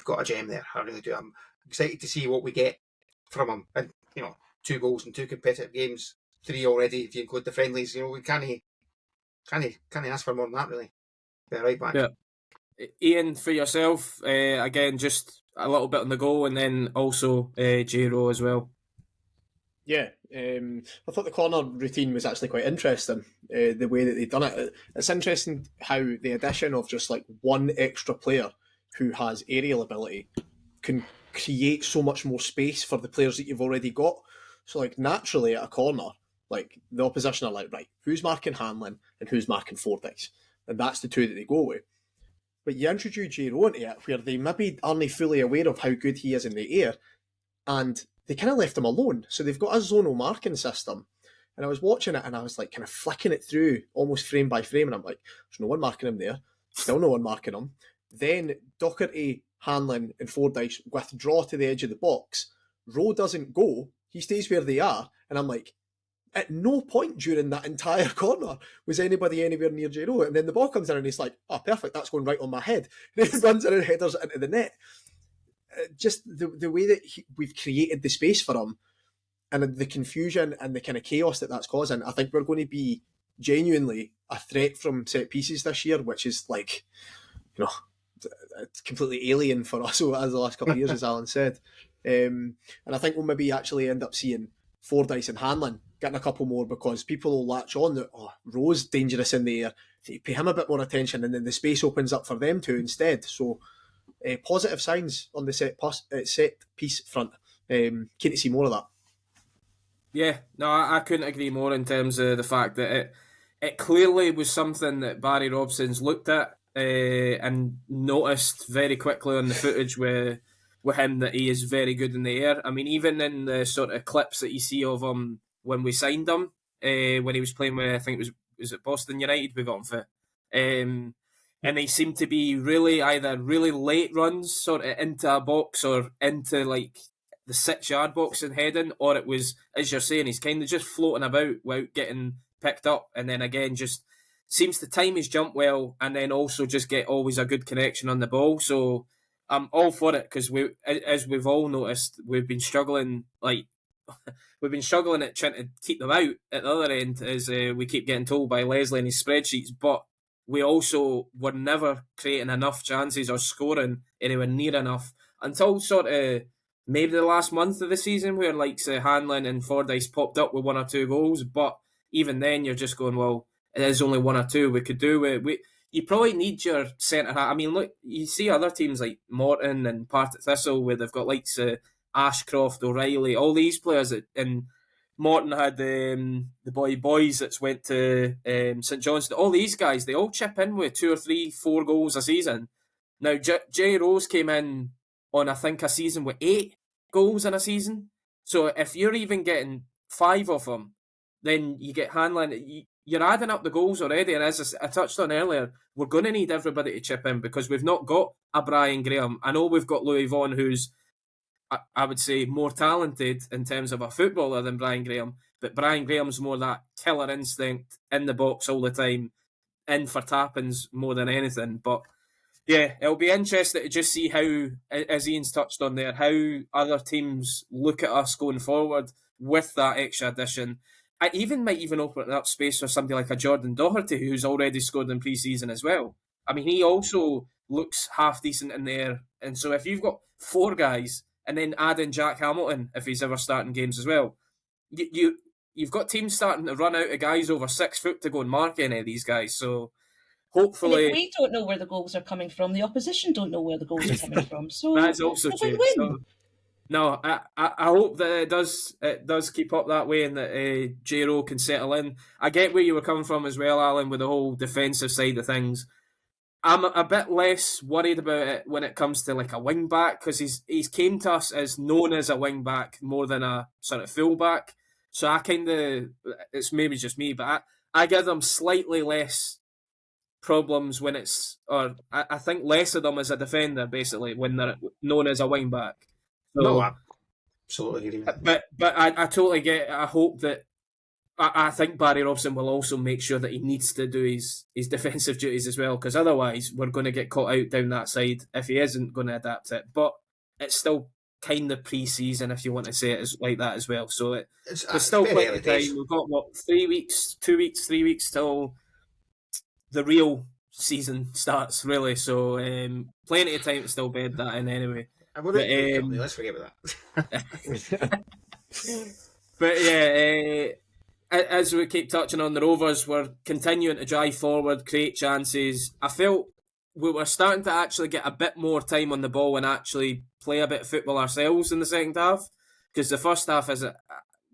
got a gem there. I really do. I'm excited to see what we get from him. And 2 goals in 2 competitive games, 3 already if you include the friendlies. We can't ask for more than that, really. Yeah, right back. Yeah. Iain, for yourself, again, just a little bit on the goal, and then also J. Rowe as well. Yeah, I thought the corner routine was actually quite interesting, the way that they'd done it. It's interesting how the addition of just like one extra player who has aerial ability can create so much more space for the players that you've already got. So like naturally at a corner, like the opposition are like, right, who's marking Hanlon and who's marking Fordyce? And that's the 2 that they go with. But you introduce J. Rowe into it where they maybe aren't fully aware of how good he is in the air, and they kind of left him alone. So they've got a zonal marking system. And I was watching it and I was like kind of flicking it through almost frame by frame. And I'm like, there's no one marking him there. Still no one marking him. Then Docherty, Hanlon and Fordyce withdraw to the edge of the box. Rowe doesn't go. He stays where they are. And I'm like, at no point during that entire corner was anybody anywhere near J Rowe. And then the ball comes in and he's like, oh, perfect, that's going right on my head. And he runs in and headers it into the net. Just the way that we've created the space for him and the confusion and the kind of chaos that that's causing, I think we're going to be genuinely a threat from set pieces this year, which is like, you know, it's completely alien for us as the last couple of years, as Allan said. And I think we'll maybe actually end up seeing Fordyce and Hanlon getting a couple more because people will latch on that, oh, Rowe's dangerous in the air. They pay him a bit more attention and then the space opens up for them too instead. So positive signs on the set piece front. Keen to see more of that. Yeah, no, I couldn't agree more in terms of the fact that it clearly was something that Barry Robson's looked at and noticed very quickly on the footage with him that he is very good in the air. I mean, even in the sort of clips that you see of him when we signed him, when he was playing with, I think it was it Boston United we got him for, and they seemed to be really either really late runs sort of into a box or into like the 6-yard box and heading, or it was, as you're saying, he's kind of just floating about without getting picked up, and then again just seems to time his jump well, and then also just get always a good connection on the ball. So I'm all for it because as we've all noticed, we've been struggling at trying to keep them out at the other end, as we keep getting told by Leslie in his spreadsheets. But we also were never creating enough chances or scoring anywhere near enough until sort of maybe the last month of the season, where like Hanlon and Fordyce popped up with 1 or 2 goals. But even then, you're just going, well, it is only 1 or 2 we could do with. You probably need your centre half. I mean, look, you see other teams like Morton and Partick Thistle where they've got like Ashcroft, O'Reilly, all these players. And Morton had the boys that's went to St Johnstone. All these guys, they all chip in with 2 or 3, 4 goals a season. Now, Jay Rose came in on, I think, a season with 8 goals in a season. So if you're even getting 5 of them, then you get Hanlon. You're adding up the goals already, and as I touched on earlier, we're going to need everybody to chip in because we've not got a Brian Graham. I know we've got Louis Vaughan, who's, I would say, more talented in terms of a footballer than Brian Graham, but Brian Graham's more that killer instinct in the box all the time, in for tappings more than anything. But yeah, it'll be interesting to just see how, as Iain's touched on there, how other teams look at us going forward with that extra addition. I might even open up space for somebody like a Jordan Doherty, who's already scored in pre-season as well. I mean, he also looks half decent in there. And so if you've got 4 guys and then add in Jack Hamilton, if he's ever starting games as well, you've got teams starting to run out of guys over 6 foot to go and mark any of these guys. So hopefully... And if we don't know where the goals are coming from, the opposition don't know where the goals are coming from. So that's also true. So, no, I hope that it does keep up that way and that J Rowe can settle in. I get where you were coming from as well, Allan, with the whole defensive side of things. I'm a bit less worried about it when it comes to like a wing back, because he's came to us as known as a wing back more than a sort of full back. So I kind of, it's maybe just me, but I give them slightly less problems when it's, or I think less of them as a defender basically when they're known as a wing back. So, no, I absolutely agree. But I totally get it. I hope that I think Barry Robson will also make sure that he needs to do his defensive duties as well, because otherwise we're going to get caught out down that side if he isn't going to adapt it. But it's still kind of pre-season, if you want to say it like that as well. So there's still plenty of time. We've got, 3 weeks, 3 weeks till the real season starts, really. So plenty of time to still bed that in anyway. Let's forget about that. But yeah, as we keep touching on the Rovers, we're continuing to drive forward, create chances. I felt we were starting to actually get a bit more time on the ball and actually play a bit of football ourselves in the second half. Because the first half, as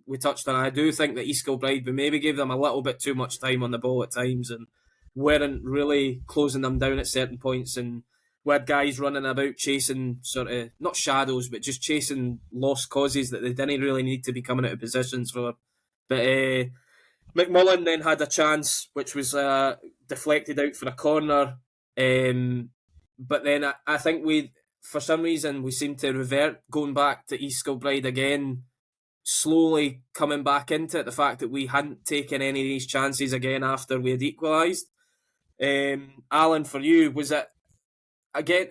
we touched on, I do think that East Kilbride, we maybe gave them a little bit too much time on the ball at times and weren't really closing them down at certain points. And we had guys running about chasing sort of, not shadows, but just chasing lost causes that they didn't really need to be coming out of positions for. But McMullen then had a chance, which was deflected out for a corner. But then I think for some reason, we seemed to revert, going back to East Kilbride again, slowly coming back into it, the fact that we hadn't taken any of these chances again after we had equalised. Allan, for you, was it, again,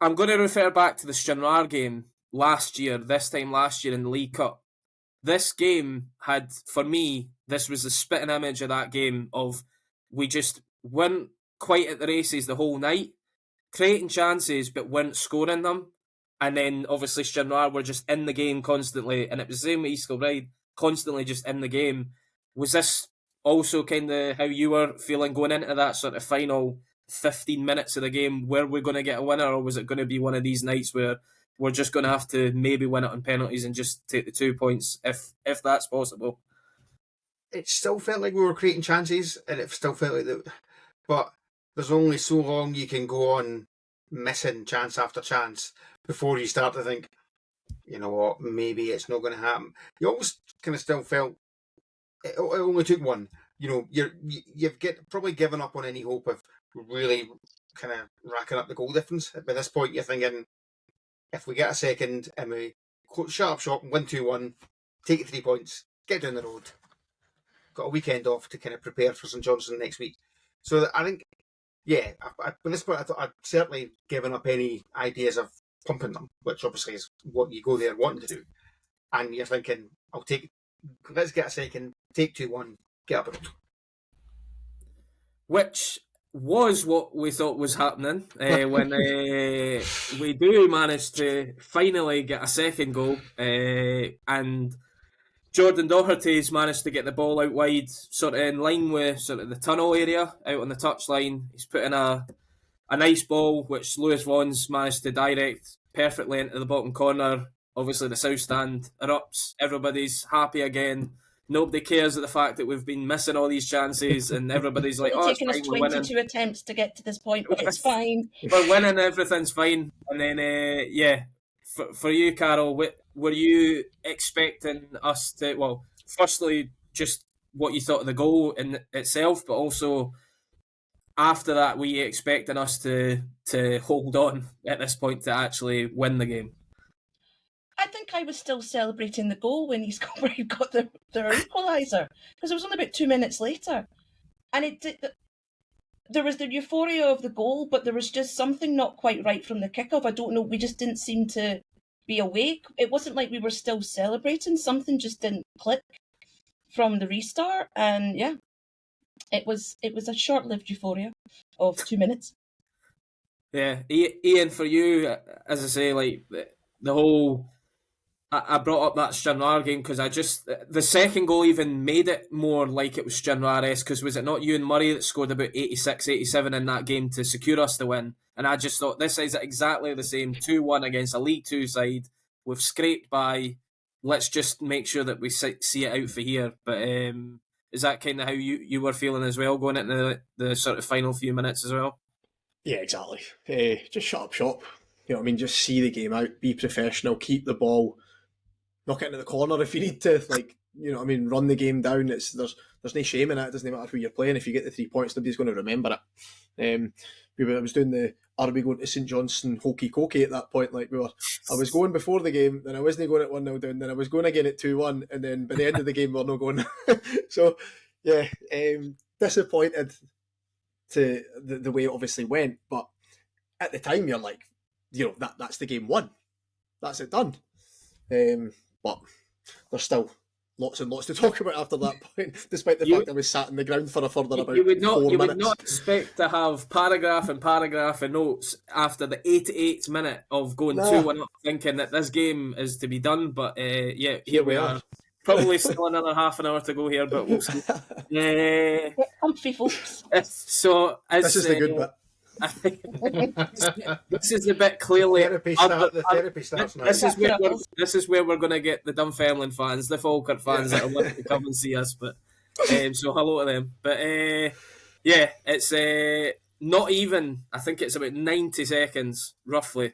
I'm going to refer back to the Stranraer game this time last year in the League Cup. This game had, for me, this was the spitting image of that game of we just weren't quite at the races the whole night, creating chances but weren't scoring them. And then obviously Stranraer were just in the game constantly, and it was the same with East Kilbride, constantly just in the game. Was this also kind of how you were feeling going into that sort of final 15 minutes of the game? Were we going to get a winner, or was it going to be one of these nights where we're just going to have to maybe win it on penalties and just take the 2 points if that's possible? It still felt like we were creating chances, and it still felt like that. But there's only so long you can go on missing chance after chance before you start to think, you know what, maybe it's not going to happen. You always kind of still felt it only took one. You know, you've probably given up on any hope of really kind of racking up the goal difference. By this point, you're thinking, if we get a second and we shut up shop and win 2-1, take 3 points, get down the road, got a weekend off to kind of prepare for St Johnstone next week. So I think, yeah, at this point, I thought I'd certainly given up any ideas of pumping them, which obviously is what you go there wanting to do. And you're thinking, let's get a second, take 2-1, get up the road. Which was what we thought was happening when we do manage to finally get a second goal, and Jordan Doherty's managed to get the ball out wide, sort of in line with sort of the tunnel area out on the touchline. He's put in a nice ball which Lewis Vaughan's managed to direct perfectly into the bottom corner. Obviously the south stand erupts, everybody's happy again. Nobody cares at the fact that we've been missing all these chances, and everybody's like, it's taken us 22 attempts to get to this point, but it's fine. We're winning, everything's fine. And then, for you, Carol, were you expecting us to, well, firstly, just what you thought of the goal in itself, but also after that, were you expecting us to hold on at this point to actually win the game? I think I was still celebrating the goal when East Kilbride got their equaliser, because it was only about 2 minutes later. And there was the euphoria of the goal, but there was just something not quite right from the kickoff. I don't know, we just didn't seem to be awake. It wasn't like we were still celebrating. Something just didn't click from the restart. And yeah, it was a short-lived euphoria of 2 minutes. Yeah, Iain, for you, as I say, like the whole... I brought up that Stranraer game because the second goal even made it more like it was Stranraer-esque, because was it not Ewan Murray that scored about 86, 87 in that game to secure us the win? And I just thought this is exactly the same, 2-1 against a League Two side. We've scraped by, let's just make sure that we see it out for here. But is that kind of how you were feeling as well, going into the sort of final few minutes as well? Yeah, exactly. Just shut up shop. You know what I mean? Just see the game out, be professional, keep the ball, knock it into the corner if you need to, like, you know what I mean, run the game down. There's no shame in it. It doesn't matter who you're playing. If you get the 3 points, nobody's going to remember it. I was doing the are we going to St Johnstone hokey cokey at that point. Like I was going before the game, then I wasn't going at 1-0 down, then I was going again at 2-1, and then by the end of the game we're not going. So yeah, disappointed to the way it obviously went, but at the time you're like, you know, that's the game won, that's it done. But there's still lots and lots to talk about after that point, despite the fact I was sat in the ground for a further about 4 minutes. You would not expect to have paragraph and paragraph of notes after the 88th minute of going 2-1 up, thinking that this game is to be done. But here we are. Probably still another half an hour to go here, but we'll see. Get comfy, folks. So this is the good bit. This is the bit clearly. The therapy starts now. This is where we're going to get the Dunfermline fans, the Falkirk fans that will want to come and see us. But so hello to them. But it's not even, I think it's about 90 seconds, roughly,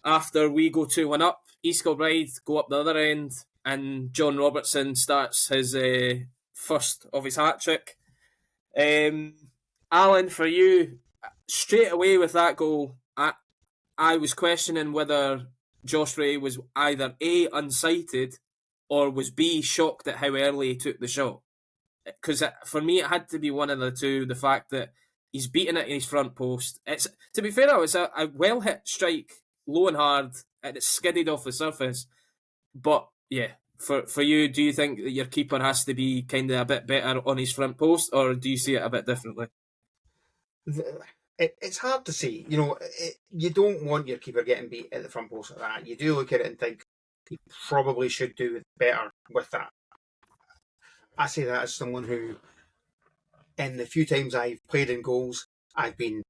after we go 2-1 up, East Kilbride go up the other end, and Jon Robertson starts his first of his hat-trick. Allan, for you, straight away with that goal, I was questioning whether Josh Ray was either A, unsighted, or was B, shocked at how early he took the shot. Because for me, it had to be one of the two. The fact that he's beaten it in his front post. It's, to be fair, it was a well hit strike, low and hard, and it skidded off the surface. But yeah, for you, do you think that your keeper has to be kind of a bit better on his front post, or do you see it a bit differently? It's hard to see. You don't want your keeper getting beat at the front post like that. You do look at it and think he probably should do better with that. I say that as someone who, in the few times I've played in goals, I've been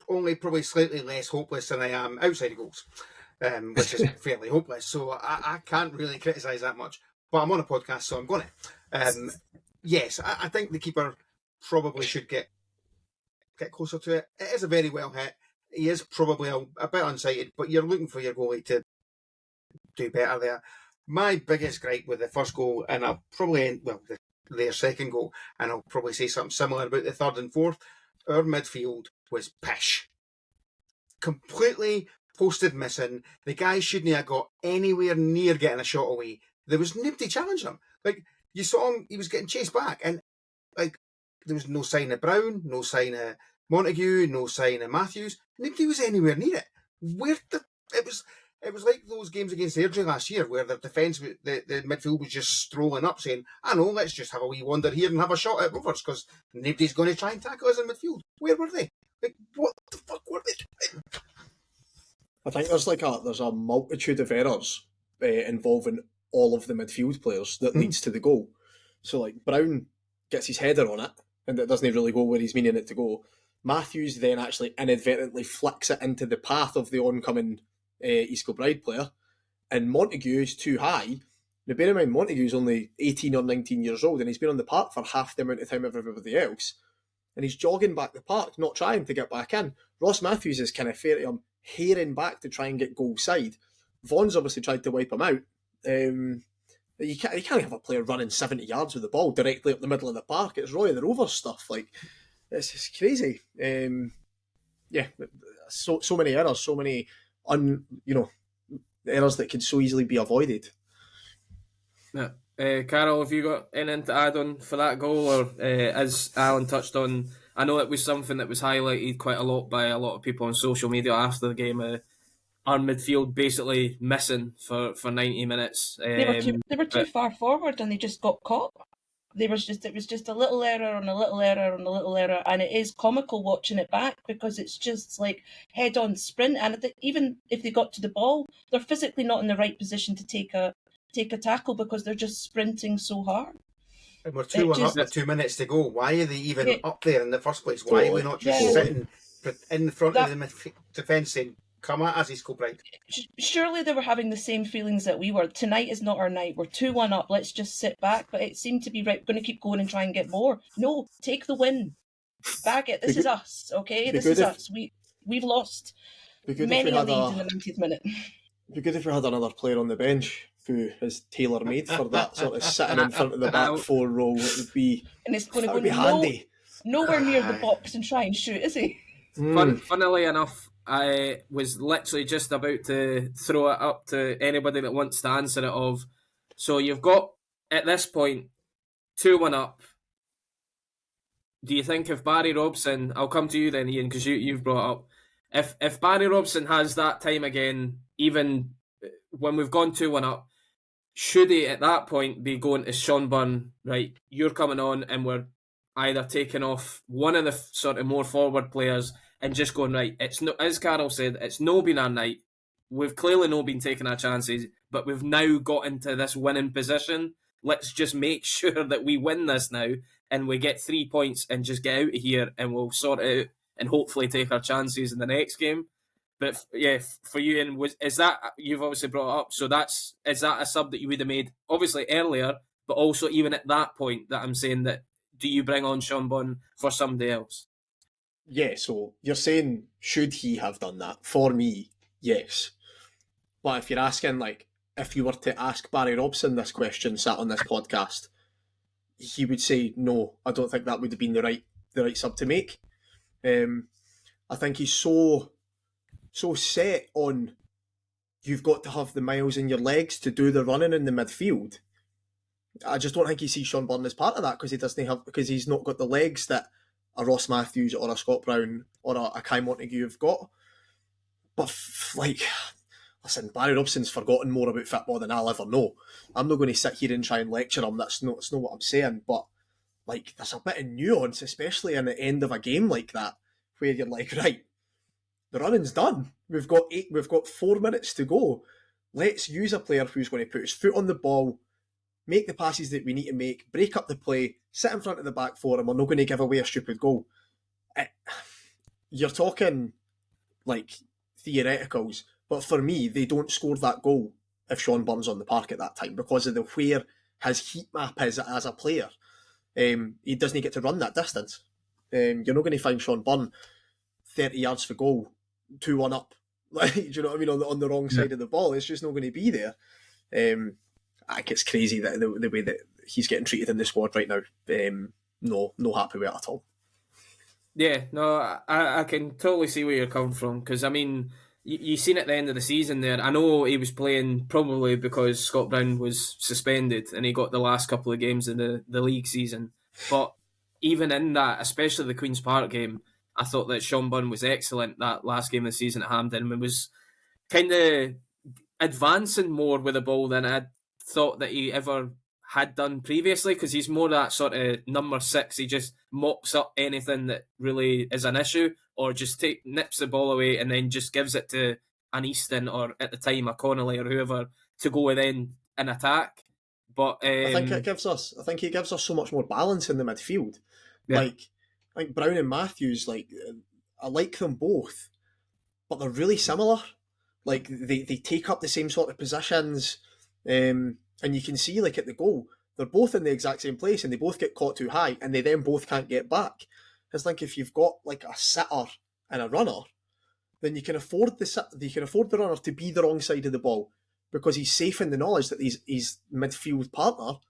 only probably slightly less hopeless than I am outside of goals, which is fairly hopeless. So I can't really criticise that much. But I'm on a podcast, so I'm going to. Yes, I think the keeper probably should get closer to it. It is a very well hit. He is probably a bit unsighted, but you're looking for your goalie to do better there. My biggest gripe with the first goal, and I'll probably their second goal, and I'll probably say something similar about the third and fourth. Our midfield was pish, completely posted missing. The guy shouldn't have got anywhere near getting a shot away. There was nobody challenging him. Like, you saw him, he was getting chased back, and like there was no sign of Brown, no sign of Montague, no sign of Matthews. Nobody was anywhere near it. It was like those games against Airdrie last year where the defence, the midfield was just strolling up saying, I know, let's just have a wee wander here and have a shot at Rovers because nobody's going to try and tackle us in midfield. Where were they? Like, what the fuck were they doing? I think there's a multitude of errors involving all of the midfield players that leads to the goal. So, like, Brown gets his header on it and it doesn't really go where he's meaning it to go. Matthews then actually inadvertently flicks it into the path of the oncoming East Kilbride player, and Montague is too high. Now, bear in mind, Montague's only 18 or 19 years old, and he's been on the park for half the amount of time of everybody else, and he's jogging back the park, not trying to get back in. Ross Matthews is kind of fair to him, haring back to try and get goal side. Vaughan's obviously tried to wipe him out. You can't have a player running 70 yards with the ball directly up the middle of the park. It's Roy the Rovers stuff. Like, it's just crazy. So many errors, so many errors that could so easily be avoided. Yeah. Carol, have you got anything to add on for that goal? Or as Allan touched on, I know it was something that was highlighted quite a lot by a lot of people on social media after the game. Our midfield basically missing for 90 minutes. They were too far forward and they just got caught. It was just a little error on a little error on a little error, and it is comical watching it back because it's just like head-on sprint, and even if they got to the ball, they're physically not in the right position to take a tackle because they're just sprinting so hard. And we're 2-1 up with 2 minutes to go. Why are they even up there in the first place? Why are we not just sitting in the front of the defence saying, come at us, East Kilbride? Surely they were having the same feelings that we were. Tonight is not our night. We're 2-1 up. Let's just sit back. But it seemed to be right. We're going to keep going and try and get more. No, take the win. Bag it. This is us, okay? This is us. We've lost many a lead in the 90th minute. It'd be good if we had another player on the bench who is tailor-made for that sort of sitting in front of the back four role. It would be, and it's going to be handy. Nowhere near the box and try and shoot, is he? Funnily enough, I was literally just about to throw it up to anybody that wants to answer it so you've got, at this point, 2-1 up. Do you think if Barry Robson, I'll come to you then, Iain, because you've brought up, if Barry Robson has that time again, even when we've gone 2-1 up, should he at that point be going to Sean Byrne, right, you're coming on and we're either taking off one of the sort of more forward players and just going, right, it's no, as Carol said, it's no been our night. We've clearly not been taking our chances, but we've now got into this winning position. Let's just make sure that we win this now and we get 3 points and just get out of here and we'll sort it out and hopefully take our chances in the next game. But yeah, for you, Iain, is that, you've obviously brought up, so is that a sub that you would have made, obviously earlier, but also even at that point that I'm saying that, do you bring on Sean Bunn for somebody else? Yeah, so you're saying, should he have done that? For me, yes. But if you're asking, like, if you were to ask Barry Robson this question sat on this podcast, he would say, no, I don't think that would have been the right sub to make. I think he's so set on you've got to have the miles in your legs to do the running in the midfield. I just don't think he sees Sean Bunn as part of that because he's not got the legs that a Ross Matthews or a Scott Brown or a Kai Montague have got. But listen, Barry Robson's forgotten more about football than I'll ever know. I'm not going to sit here and try and lecture him. That's not what I'm saying. But like, there's a bit of nuance, especially in the end of a game like that, where you're like, right, the running's done. We've got 4 minutes to go. Let's use a player who's going to put his foot on the ball, make the passes that we need to make, break up the play, sit in front of the back four, and we're not going to give away a stupid goal. You're talking like theoreticals, but for me, they don't score that goal if Sean Bunn's on the park at that time because of where his heat map is as a player. He doesn't get to run that distance. You're not going to find Sean Bunn 30 yards for goal, 2-1 up. Do you know what I mean? On the wrong side of the ball, it's just not going to be there. I think it's crazy that the way that he's getting treated in the squad right now. No happy with it at all. Yeah, no, I can totally see where you're coming from because, I mean, you seen at the end of the season there, I know he was playing probably because Scott Brown was suspended and he got the last couple of games in the league season. But even in that, especially the Queen's Park game, I thought that Sean Bunn was excellent that last game of the season at Hampden and was kind of advancing more with the ball than I thought that he ever had done previously because he's more that sort of number 6. He just mops up anything that really is an issue or just nips the ball away and then just gives it to an Easton or at the time a Connolly or whoever to go in and attack. But I think it gives us so much more balance in the midfield. Yeah. Like Brown and Matthews, like I like them both, but they're really similar. Like they take up the same sort of positions. And you can see, like, at the goal, they're both in the exact same place and they both get caught too high and they then both can't get back. It's like if you've got, like, a sitter and a runner, then you can afford the runner to be the wrong side of the ball because he's safe in the knowledge that his midfield partner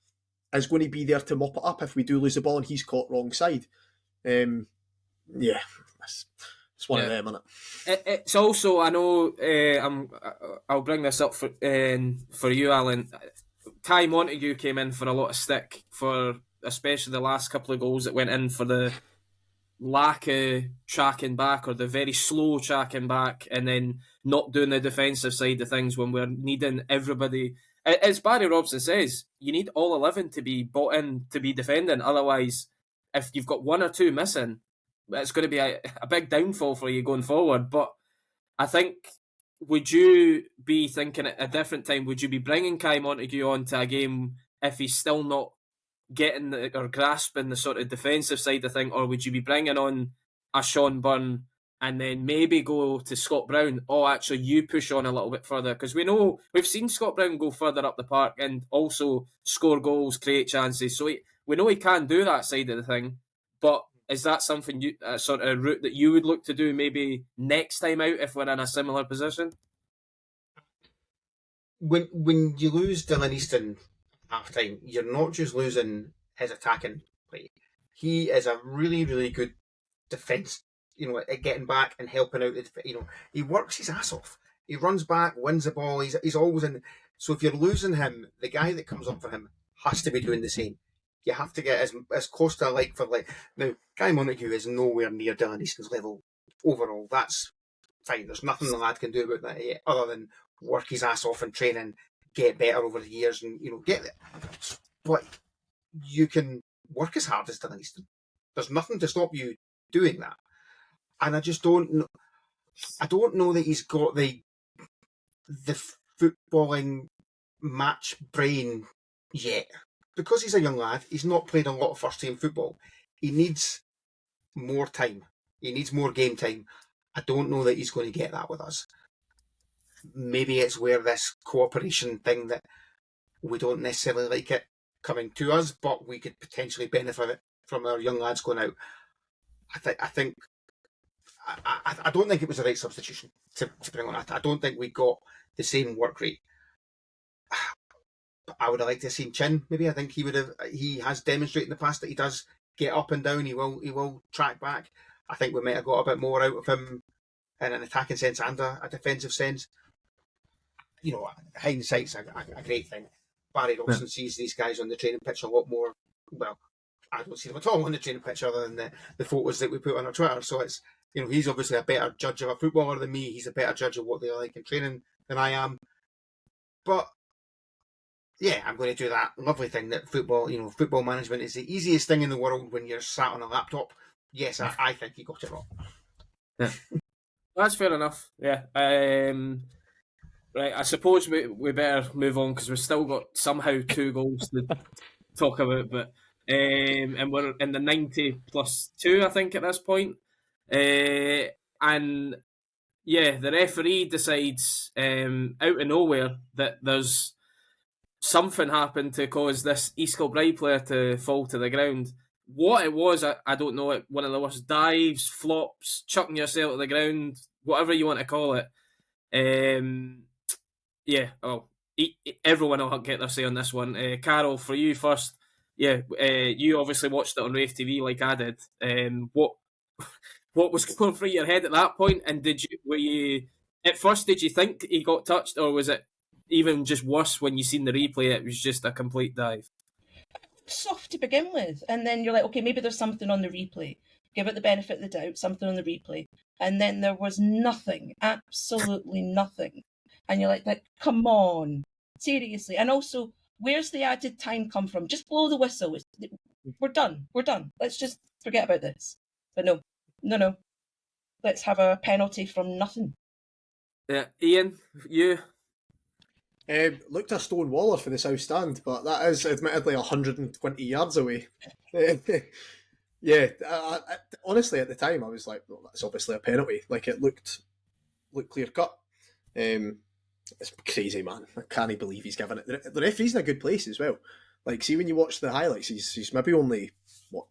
is going to be there to mop it up if we do lose the ball and he's caught wrong side. It's one of them, isn't it? It's also, I know, I'll bring this up for you, Alan. Kai Montague came in for a lot of stick for especially the last couple of goals that went in for the lack of tracking back or the very slow tracking back and then not doing the defensive side of things when we're needing everybody. As Barry Robson says, you need all 11 to be bought in to be defending. Otherwise, if you've got 1 or 2 missing, it's going to be a big downfall for you going forward. But I think, would you be thinking at a different time, would you be bringing Kai Montague on to a game if he's still not getting or grasping the sort of defensive side of thing, or would you be bringing on a Sean Bunn and then maybe go to Scott Brown? Oh, actually, you push on a little bit further because we've seen Scott Brown go further up the park and also score goals, create chances. So we know he can do that side of the thing, but is that something a sort of route that you would look to do maybe next time out if we're in a similar position? When you lose Dylan Easton half time, you're not just losing his attacking play. He is a really, really good defence, at getting back and helping out. He works his ass off. He runs back, wins the ball. He's always in. So if you're losing him, the guy that comes up for him has to be doing the same. You have to get as close to like for like. Now, Guy Montague is nowhere near Dylan Easton's level overall. That's fine. There's nothing the lad can do about that yet, other than work his ass off in training, get better over the years, and get it. But you can work as hard as Dylan Easton. There's nothing to stop you doing that. And I just don't know. I don't know that he's got the footballing match brain yet. Because he's a young lad, he's not played a lot of first team football. He needs more time. He needs more game time. I don't know that he's going to get that with us. Maybe it's where this cooperation thing that we don't necessarily like it coming to us, but we could potentially benefit from our young lads going out. I don't think it was the right substitution to bring on. I don't think we got the same work rate. I would have liked to have seen Chin. Maybe I think he would have. He has demonstrated in the past that he does get up and down. He will track back. I think we might have got a bit more out of him in an attacking sense and a defensive sense. You know, hindsight's a great thing. Barry Robson sees these guys on the training pitch a lot more. Well, I don't see them at all on the training pitch other than the photos that we put on our Twitter. So it's, you know, he's obviously a better judge of a footballer than me. He's a better judge of what they're like in training than I am. But yeah, I'm going to do that lovely thing that football management is the easiest thing in the world when you're sat on a laptop. Yes, I think he got it wrong. Yeah. That's fair enough. Yeah. Right, I suppose we better move on because we've still got somehow 2 goals to talk about, but and we're in the 90+2, I think, at this point. And yeah, the referee decides out of nowhere that there's something happened to cause this East Kilbride player to fall to the ground. What it was, I don't know. One of the worst dives, flops, chucking yourself to the ground, whatever you want to call it. Yeah, everyone will get their say on this one. Carol, for you first. Yeah, you obviously watched it on Rave TV like I did. What was going through your head at that point? And did you think he got touched, or was it even just worse when you seen the replay? It was just a complete dive. Soft to begin with, and then you're like, okay, maybe there's something on the replay. Give it the benefit of the doubt, something on the replay, and then there was nothing, absolutely nothing. And you're like, come on, seriously. And also, where's the added time come from? Just blow the whistle. We're done. Let's just forget about this. But no. Let's have a penalty from nothing. Yeah, Iain, you? Looked a stone waller for the South Stand, but that is admittedly 120 yards away. Yeah, honestly, at the time, I was like, well, that's obviously a penalty. Like, it looked clear cut. It's crazy, man. I can't believe he's given it. The referee's in a good place as well. Like, see, when you watch the highlights, he's maybe only,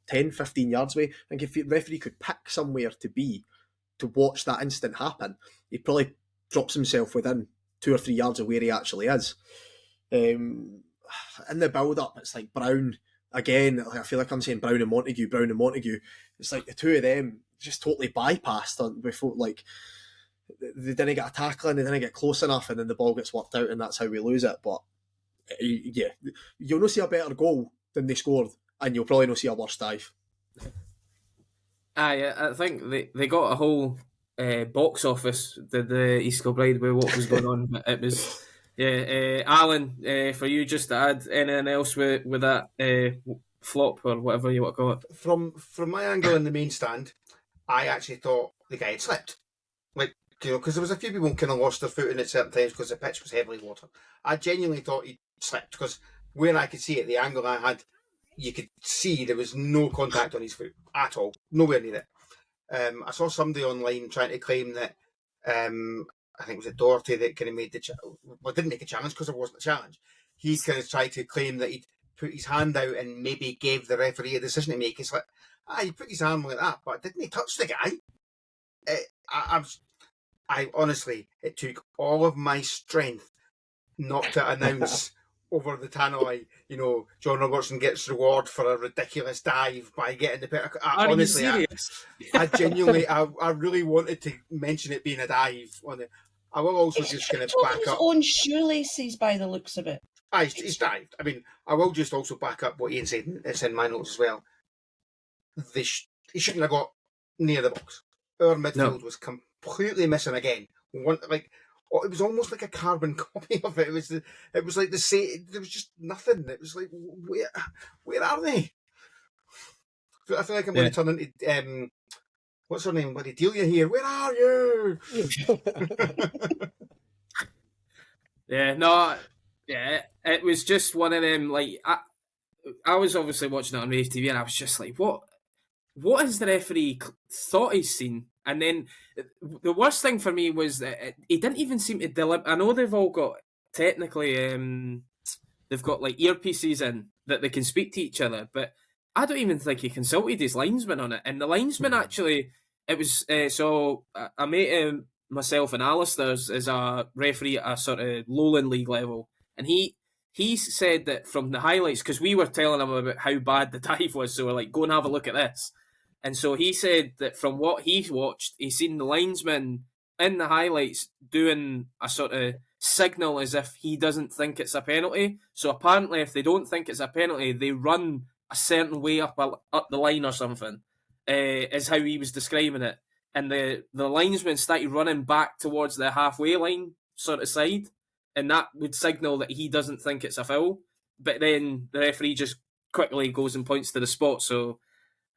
10, 15 yards away. I think if the referee could pick somewhere to watch that instant happen, he probably drops himself within 2 or 3 yards of where he actually is. In the build-up, it's like Brown, again, I feel like I'm saying Brown and Montague. It's like the two of them just totally bypassed before, like, they didn't get a tackle and they didn't get close enough, and then the ball gets worked out, and that's how we lose it. But yeah, you'll not see a better goal than they scored, and you'll probably not see a worse dive. I think they got a whole box office, did the East Kilbride, with what was going on. But it was, yeah. Allan, for you, just to add anything else with that flop or whatever you want to call it. From my angle in the main stand, I actually thought the guy had slipped. Like, you know, because there was a few people kind of lost their footing at certain times because the pitch was heavily watered. I genuinely thought he slipped because where I could see it, the angle I had, you could see there was no contact on his foot at all, nowhere near it. I saw somebody online trying to claim that I think it was Doherty that kind of made the didn't make a challenge because there wasn't a challenge. He kind of tried to claim that he'd put his hand out and maybe gave the referee a decision to make. It's like, he put his arm like that, but didn't he touch the guy? I honestly, it took all of my strength not to announce over the tannoy, you know, Jon Robertson gets reward for a ridiculous dive by getting the penalty. Honestly, I genuinely, I really wanted to mention it being a dive. I will also just kind of back his up. Own shoelaces by the looks of it. He's dived. I mean, I will just also back up what Iain said. It's in my notes as well. He shouldn't have got near the box. Our midfield was completely missing again. It was almost like a carbon copy of it. It was like the same. There was just nothing. It was like, where are they? I feel like I'm going to turn into what's her name? Bloody Delia here. Where are you? It was just one of them. Like, I was obviously watching it on Rave TV, and I was just like, what has the referee thought he's seen? And then the worst thing for me was that he didn't even seem to deliver. I know they've all got, technically, they've got like earpieces in that they can speak to each other, but I don't even think he consulted his linesman on it. And the linesman actually, it was so I mate myself and Alistair's is a referee at a sort of lowland league level, and he said that from the highlights, because we were telling him about how bad the dive was, so we're like, go and have a look at this. And so he said that from what he watched, he's seen the linesman in the highlights doing a sort of signal as if he doesn't think it's a penalty. So apparently, if they don't think it's a penalty, they run a certain way up the line or something, is how he was describing it. And the linesman started running back towards the halfway line sort of side, and that would signal that he doesn't think it's a foul. But then the referee just quickly goes and points to the spot. So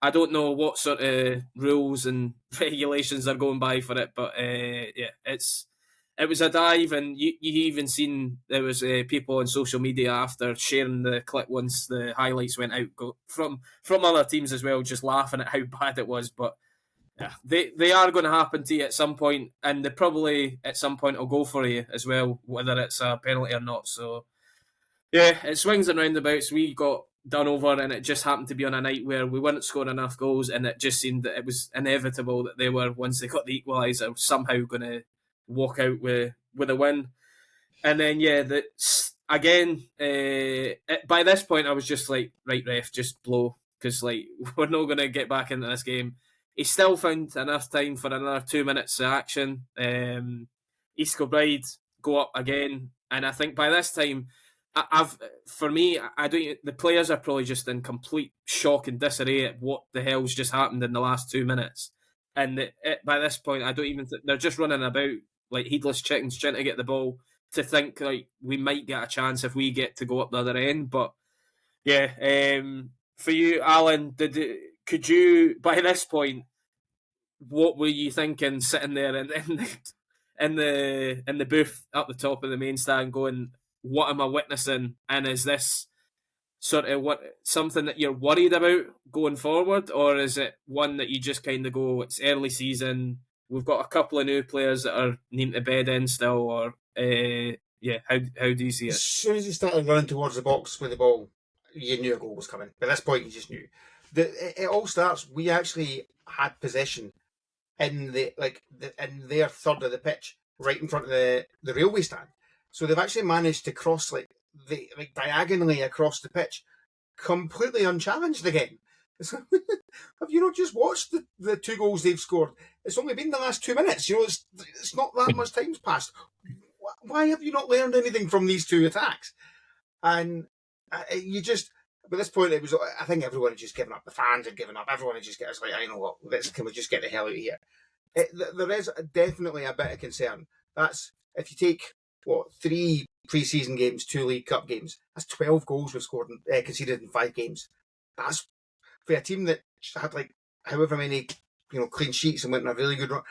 I don't know what sort of rules and regulations are going by for it, but it was a dive, and you even seen there was people on social media after sharing the clip once the highlights went out from other teams as well, just laughing at how bad it was. But yeah, they are going to happen to you at some point, and they probably at some point will go for you as well, whether it's a penalty or not. So yeah, it swings and roundabouts. We got done over, and it just happened to be on a night where we weren't scoring enough goals, and it just seemed that it was inevitable that they were, once they got the equaliser, somehow going to walk out with a win. And then again, by this point I was just like, right, ref, just blow, because like we're not going to get back into this game. He still found enough time for another 2 minutes of action. East Kilbride go up again, and I think by this time, the players are probably just in complete shock and disarray at what the hell's just happened in the last 2 minutes. And by this point, I don't even think they're just running about like heedless chickens trying to get the ball, to think like we might get a chance if we get to go up the other end. But yeah, for you, Allan, could you, by this point, what were you thinking sitting there in the booth up the top of the main stand, going, what am I witnessing? And is this sort of something that you're worried about going forward, or is it one that you just kind of go, it's early season, we've got a couple of new players that are needing to bed in still, or how do you see it? As soon as he started running towards the box with the ball, you knew a goal was coming. By this point, you just knew. It all starts. We actually had possession in their third of the pitch, right in front of the railway stand. So they've actually managed to cross diagonally across the pitch, completely unchallenged again. Have you not just watched the 2 goals they've scored? It's only been the last 2 minutes. You know, it's not that much time's passed. Why have you not learned anything from these 2 attacks? And you just, by this point, it was, I think everyone had just given up. The fans had given up. Everyone had just get us like, I know what, can we just get the hell out of here? There is definitely a bit of concern. That's, if you take, 3 pre-season games, 2 League Cup games, that's 12 goals we've scored and conceded in 5 games. That's, for a team that had like however many clean sheets and went on a really good run,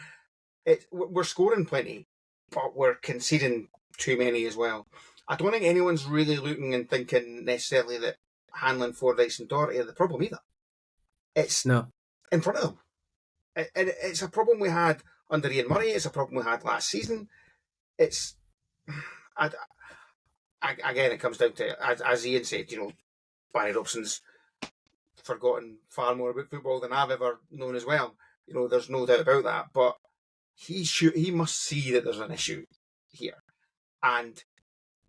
we're scoring plenty, but we're conceding too many as well. I don't think anyone's really looking and thinking necessarily that Hanlon, Fordyce and Doherty are the problem either. It's in front of them. It's a problem we had under Iain Murray. It's a problem we had last season. It's again, it comes down to, as Iain said, Barry Robson's forgotten far more about football than I've ever known as well. There's no doubt about that. But he must see that there's an issue here, and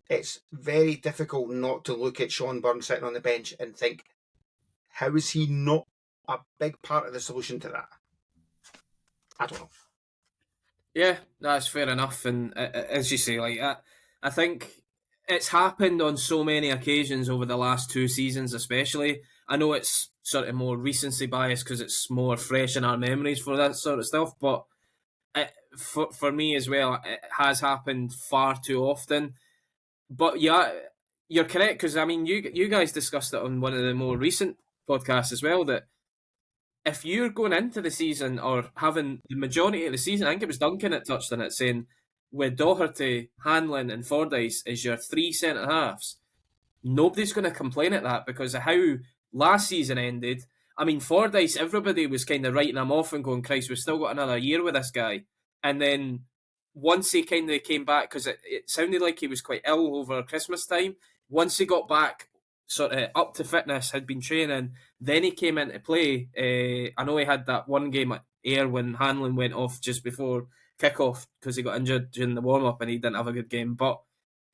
it's very difficult not to look at Sean Byrne sitting on the bench and think, how is he not a big part of the solution to that? I don't know. Yeah, that's fair enough. And as you say, I think it's happened on so many occasions over the last 2 seasons, especially. I know it's sort of more recency bias because it's more fresh in our memories for that sort of stuff, but for me as well, it has happened far too often. But yeah, you're correct, because I mean, you guys discussed it on one of the more recent podcasts as well, that if you're going into the season or having the majority of the season, I think it was Duncan that touched on it, saying with Doherty, Hanlon and Fordyce as your 3 centre-halves, nobody's going to complain at that because of how last season ended. I mean, Fordyce, everybody was kind of writing him off and going, Christ, we've still got another year with this guy. And then once he kind of came back, because it sounded like he was quite ill over Christmas time, once he got back sort of up to fitness, had been training, then he came into play. I know he had that one game at Ayr when Hanlon went off just before kick-off because he got injured during the warm-up and he didn't have a good game. But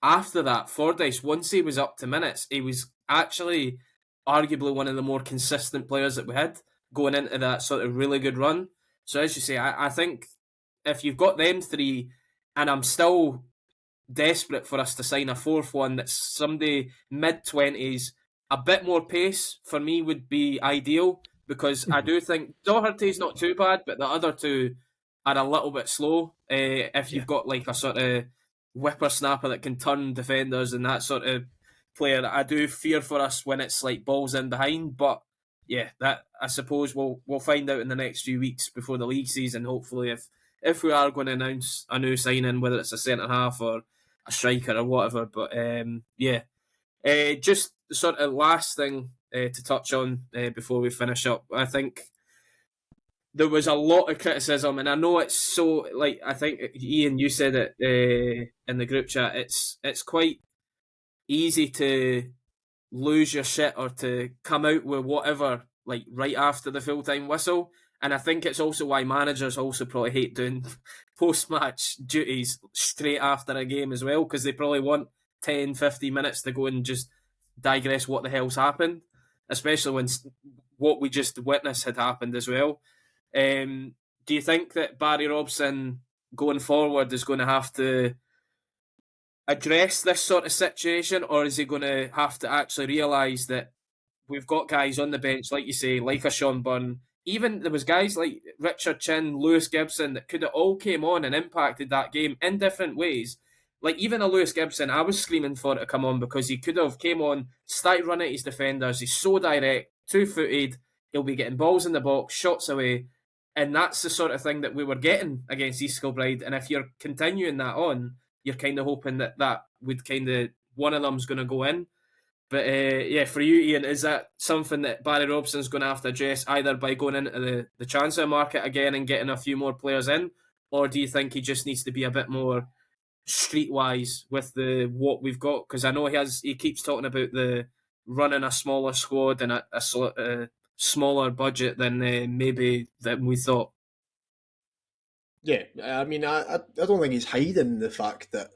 after that, Fordyce, once he was up to minutes, he was actually arguably one of the more consistent players that we had going into that sort of really good run. So as you say, I think if you've got them three, and I'm still desperate for us to sign a fourth one that's somebody mid-20s, a bit more pace for me would be ideal, because I do think Doherty's not too bad, but the other two are a little bit slow. If you've got like a sort of whippersnapper that can turn defenders and that sort of player, I do fear for us when it's like balls in behind. But yeah, that I suppose we'll find out in the next few weeks before the league season. Hopefully, if we are going to announce a new signing, whether it's a centre half or a striker or whatever. But just the sort of last thing to touch on before we finish up. I think there was a lot of criticism, and I know it's so, like, I think, Iain, you said it in the group chat, it's quite easy to lose your shit or to come out with whatever, like, right after the full-time whistle. And I think it's also why managers also probably hate doing post-match duties straight after a game as well, because they probably want 10, 15 minutes to go and just digress what the hell's happened, especially when what we just witnessed had happened as well. Do you think that Barry Robson going forward is going to have to address this sort of situation, or is he going to have to actually realise that we've got guys on the bench, like you say, like a Sean Byrne? Even there was guys like Richard Chin, Lewis Gibson that could have all came on and impacted that game in different ways. Like even a Lewis Gibson, I was screaming for it to come on because he could have came on, started running at his defenders. He's so direct, 2-footed. He'll be getting balls in the box, shots away. And that's the sort of thing that we were getting against East Kilbride. And if you're continuing that on, you're kind of hoping that would kind of, one of them's going to go in. But for you, Iain, is that something that Barry Robson's going to have to address either by going into the transfer market again and getting a few more players in, or do you think he just needs to be a bit more streetwise with what we've got? Because I know he keeps talking about the running a smaller squad and a smaller budget than maybe than we thought. Yeah, I mean, I don't think he's hiding the fact that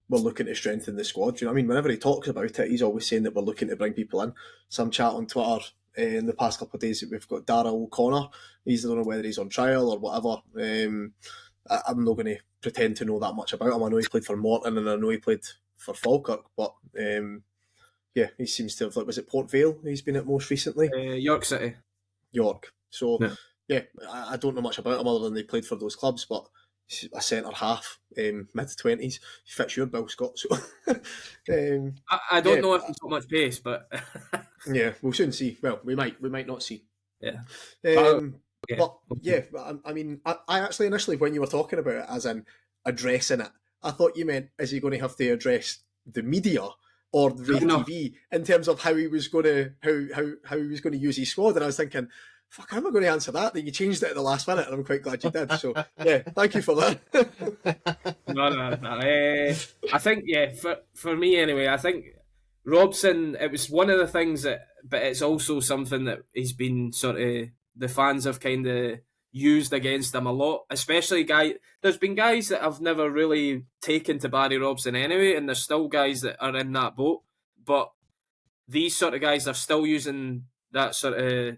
we're looking to strengthen the squad. You know what I mean? Whenever he talks about it, he's always saying that we're looking to bring people in. Some chat on Twitter in the past couple of days that we've got Darragh O'Connor. I don't know whether he's on trial or whatever. I'm not going to pretend to know that much about him. I know he played for Morton and I know he played for Falkirk, but he seems to have, was it Port Vale he's been at most recently? York City. York. So, I don't know much about him other than they played for those clubs, but he's a centre half, mid-20s. He fits your bill, Scott. So, I don't know if he's got much pace, but yeah, we'll soon see. Well, we might not see. Yeah. I mean, I actually initially, when you were talking about it as in addressing it, I thought you meant, is he going to have to address the media or the TV in terms of how he was going to how he was going to use his squad? And I was thinking, fuck, how am I going to answer that? Then you changed it at the last minute, and I'm quite glad you did. So yeah, thank you for that. No. I think for me anyway, I think Robson, it was one of the things that, but it's also something that he's been sort of, the fans have kind of used against him a lot, especially there's been guys that have never really taken to Barry Robson anyway, and there's still guys that are in that boat, but these sort of guys are still using that sort of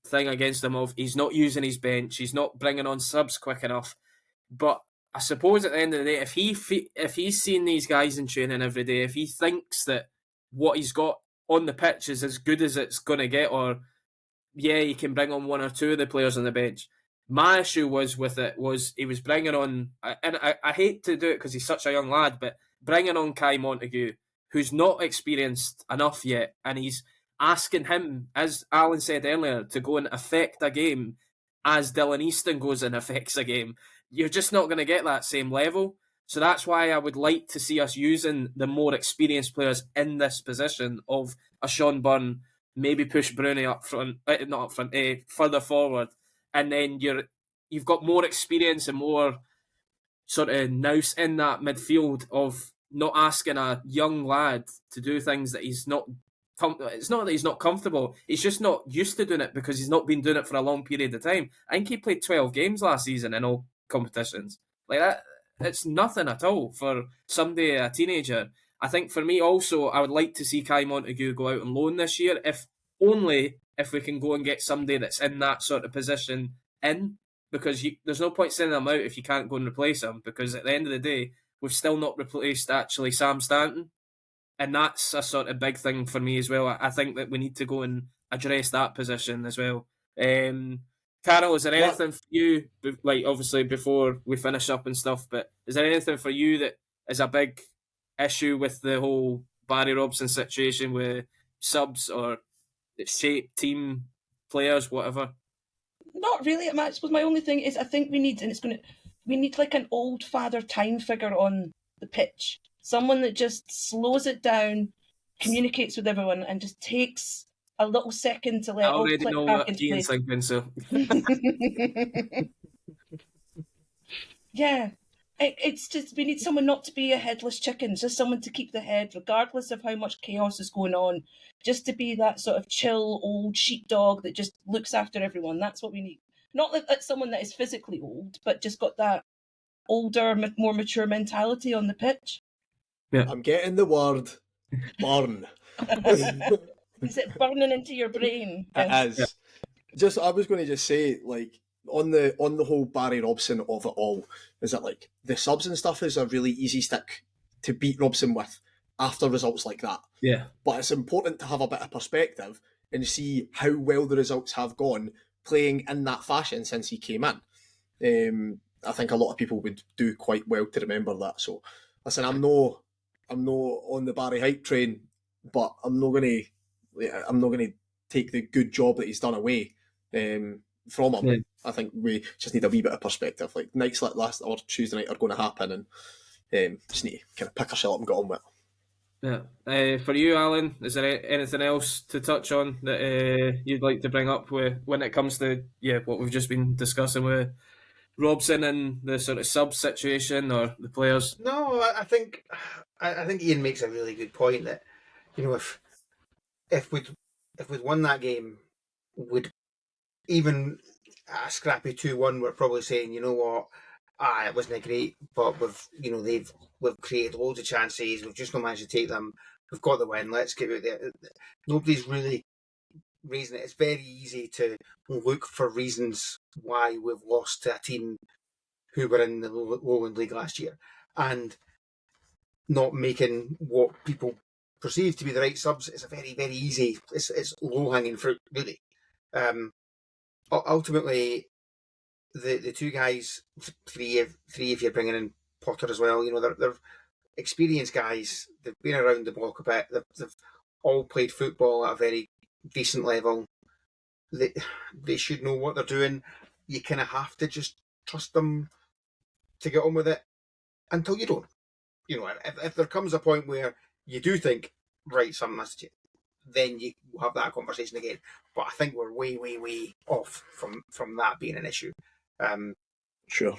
thing against him of he's not using his bench, he's not bringing on subs quick enough. But I suppose at the end of the day, if he's seeing these guys in training every day, if he thinks that what he's got on the pitch is as good as it's going to get, or he can bring on one or two of the players on the bench. My issue was he was bringing on, and I hate to do it because he's such a young lad, but bringing on Kai Montague, who's not experienced enough yet, and he's asking him, as Allan said earlier, to go and affect a game as Dylan Easton goes and affects a game. You're just not going to get that same level. So that's why I would like to see us using the more experienced players in this position of a Sean Byrne, maybe push Brownie up front, not up front, further forward, and then you've got more experience and more sort of nous in that midfield of not asking a young lad to do things that he's not it's not that he's not comfortable. He's just not used to doing it because he's not been doing it for a long period of time. I think he played 12 games last season in all competitions. Like that, it's nothing at all for somebody, a teenager. I think for me also, I would like to see Kai Montague go out on loan this year, if only if we can go and get somebody that's in that sort of position in, because there's no point sending him out if you can't go and replace him, because at the end of the day, we've still not replaced actually Sam Stanton. And that's a sort of big thing for me as well. I think that we need to go and address that position as well. Carol, is there anything for you, like obviously before we finish up and stuff, but is there anything for you that is a big issue with the whole Barry Robson situation with subs or shape team players, whatever? Not really. I suppose my only thing is I think we need like an old father time figure on the pitch. Someone that just slows it down, communicates with everyone, and just takes a little second to let I all already click know back what into Iain's place. thinking, so. Yeah. It's just, we need someone not to be a headless chicken, just someone to keep the head, regardless of how much chaos is going on, just to be that sort of chill old sheepdog that just looks after everyone. That's what we need. Not like someone that is physically old, but just got that older, more mature mentality on the pitch. Yeah. I'm getting the word burn. Is it burning into your brain? It is. Just, I was going to just say, like, on the whole Barry Robson of it all, is that like the subs and stuff is a really easy stick to beat Robson with after results like that. Yeah. But it's important to have a bit of perspective and see how well the results have gone playing in that fashion since he came in. I think a lot of people would do quite well to remember that. So, listen, I'm no on the Barry hype train, but I'm not gonna take the good job that he's done away from him. Yeah. I think we just need a wee bit of perspective. Like nights like last or Tuesday night are going to happen, and just need to kind of pick ourselves up and get on with it. Yeah. For you, Allan, is there anything else to touch on that you'd like to bring up when it comes to what we've just been discussing with Robson and the sort of sub situation or the players? No, I think Iain makes a really good point that, you know, if we'd won that game, would even a scrappy 2-1, we're probably saying, you know what, it wasn't great, but we've created loads of chances, we've just not managed to take them, we've got the win, let's get out there. Nobody's really raising it. It's very easy to look for reasons why we've lost to a team who were in the Lowland League last year and not making what people perceive to be the right subs. It's a very, very easy, it's low-hanging fruit, really. Ultimately, the two guys, three if you're bringing in Potter as well, you know, they're experienced guys. They've been around the block a bit. They've all played football at a very decent level. They should know what they're doing. You kind of have to just trust them to get on with it until you don't. You know, if there comes a point where you do think, right, something has to change, then you have that conversation again. But I think we're way, way, way off from that being an issue. Sure.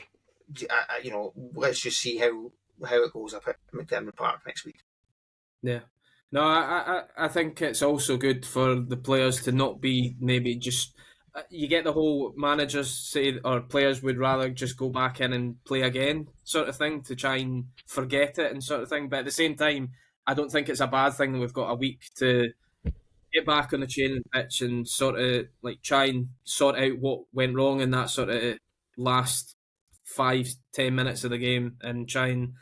You know, let's just see how it goes up at McDermott Park next week. Yeah. No, I think it's also good for the players to not be maybe just... You get the whole managers say, or players would rather just go back in and play again sort of thing to try and forget it and sort of thing. But at the same time, I don't think it's a bad thing that we've got a week to get back on the training pitch and sort of like try and sort out what went wrong in that sort of last 5-10 minutes of the game and try and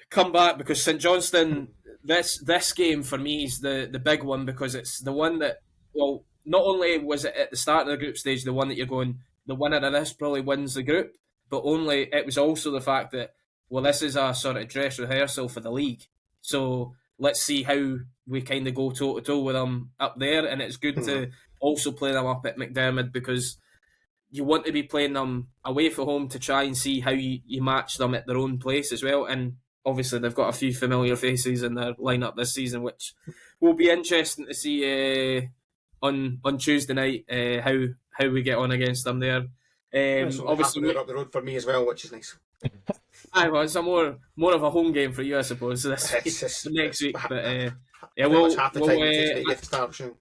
come back, because St Johnstone, this game for me is the big one, because it's the one that, well, not only was it at the start of the group stage the one that you're going, the winner of this probably wins the group, but it was also the fact that, well, this is a sort of dress rehearsal for the league. So let's see how we kind of go toe-to-toe with them up there, and it's good to also play them up at McDermott, because you want to be playing them away from home to try and see how you match them at their own place as well. And obviously they've got a few familiar faces in their lineup this season, which will be interesting to see on Tuesday night how we get on against them there. So obviously they're up the road for me as well, which is nice. Aye, well, it's a more of a home game for you, I suppose, this week, It's just next week. But yeah, pretty much half the time it takes me to we'll get to start. So.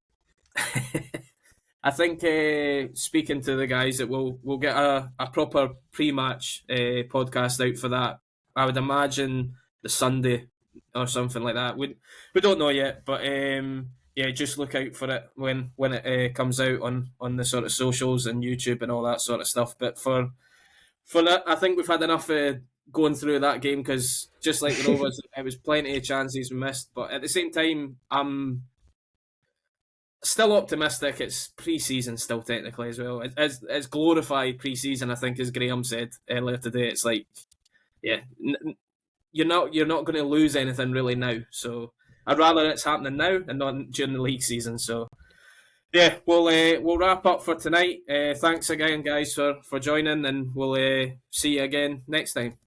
I think speaking to the guys that we'll get a proper pre-match podcast out for that. I would imagine the Sunday or something like that. We don't know yet, but yeah, just look out for it when it comes out on the sort of socials and YouTube and all that sort of stuff. But for that, I think we've had enough going through that game, because just like the Rovers, it was plenty of chances we missed. But at the same time, I'm still optimistic. It's pre-season still, technically, as well. It's glorified pre-season, I think, as Graham said earlier today. It's like, yeah, you're not going to lose anything really now. So I'd rather it's happening now and not during the league season. So yeah, we'll wrap up for tonight. Thanks again, guys, for joining, and we'll see you again next time.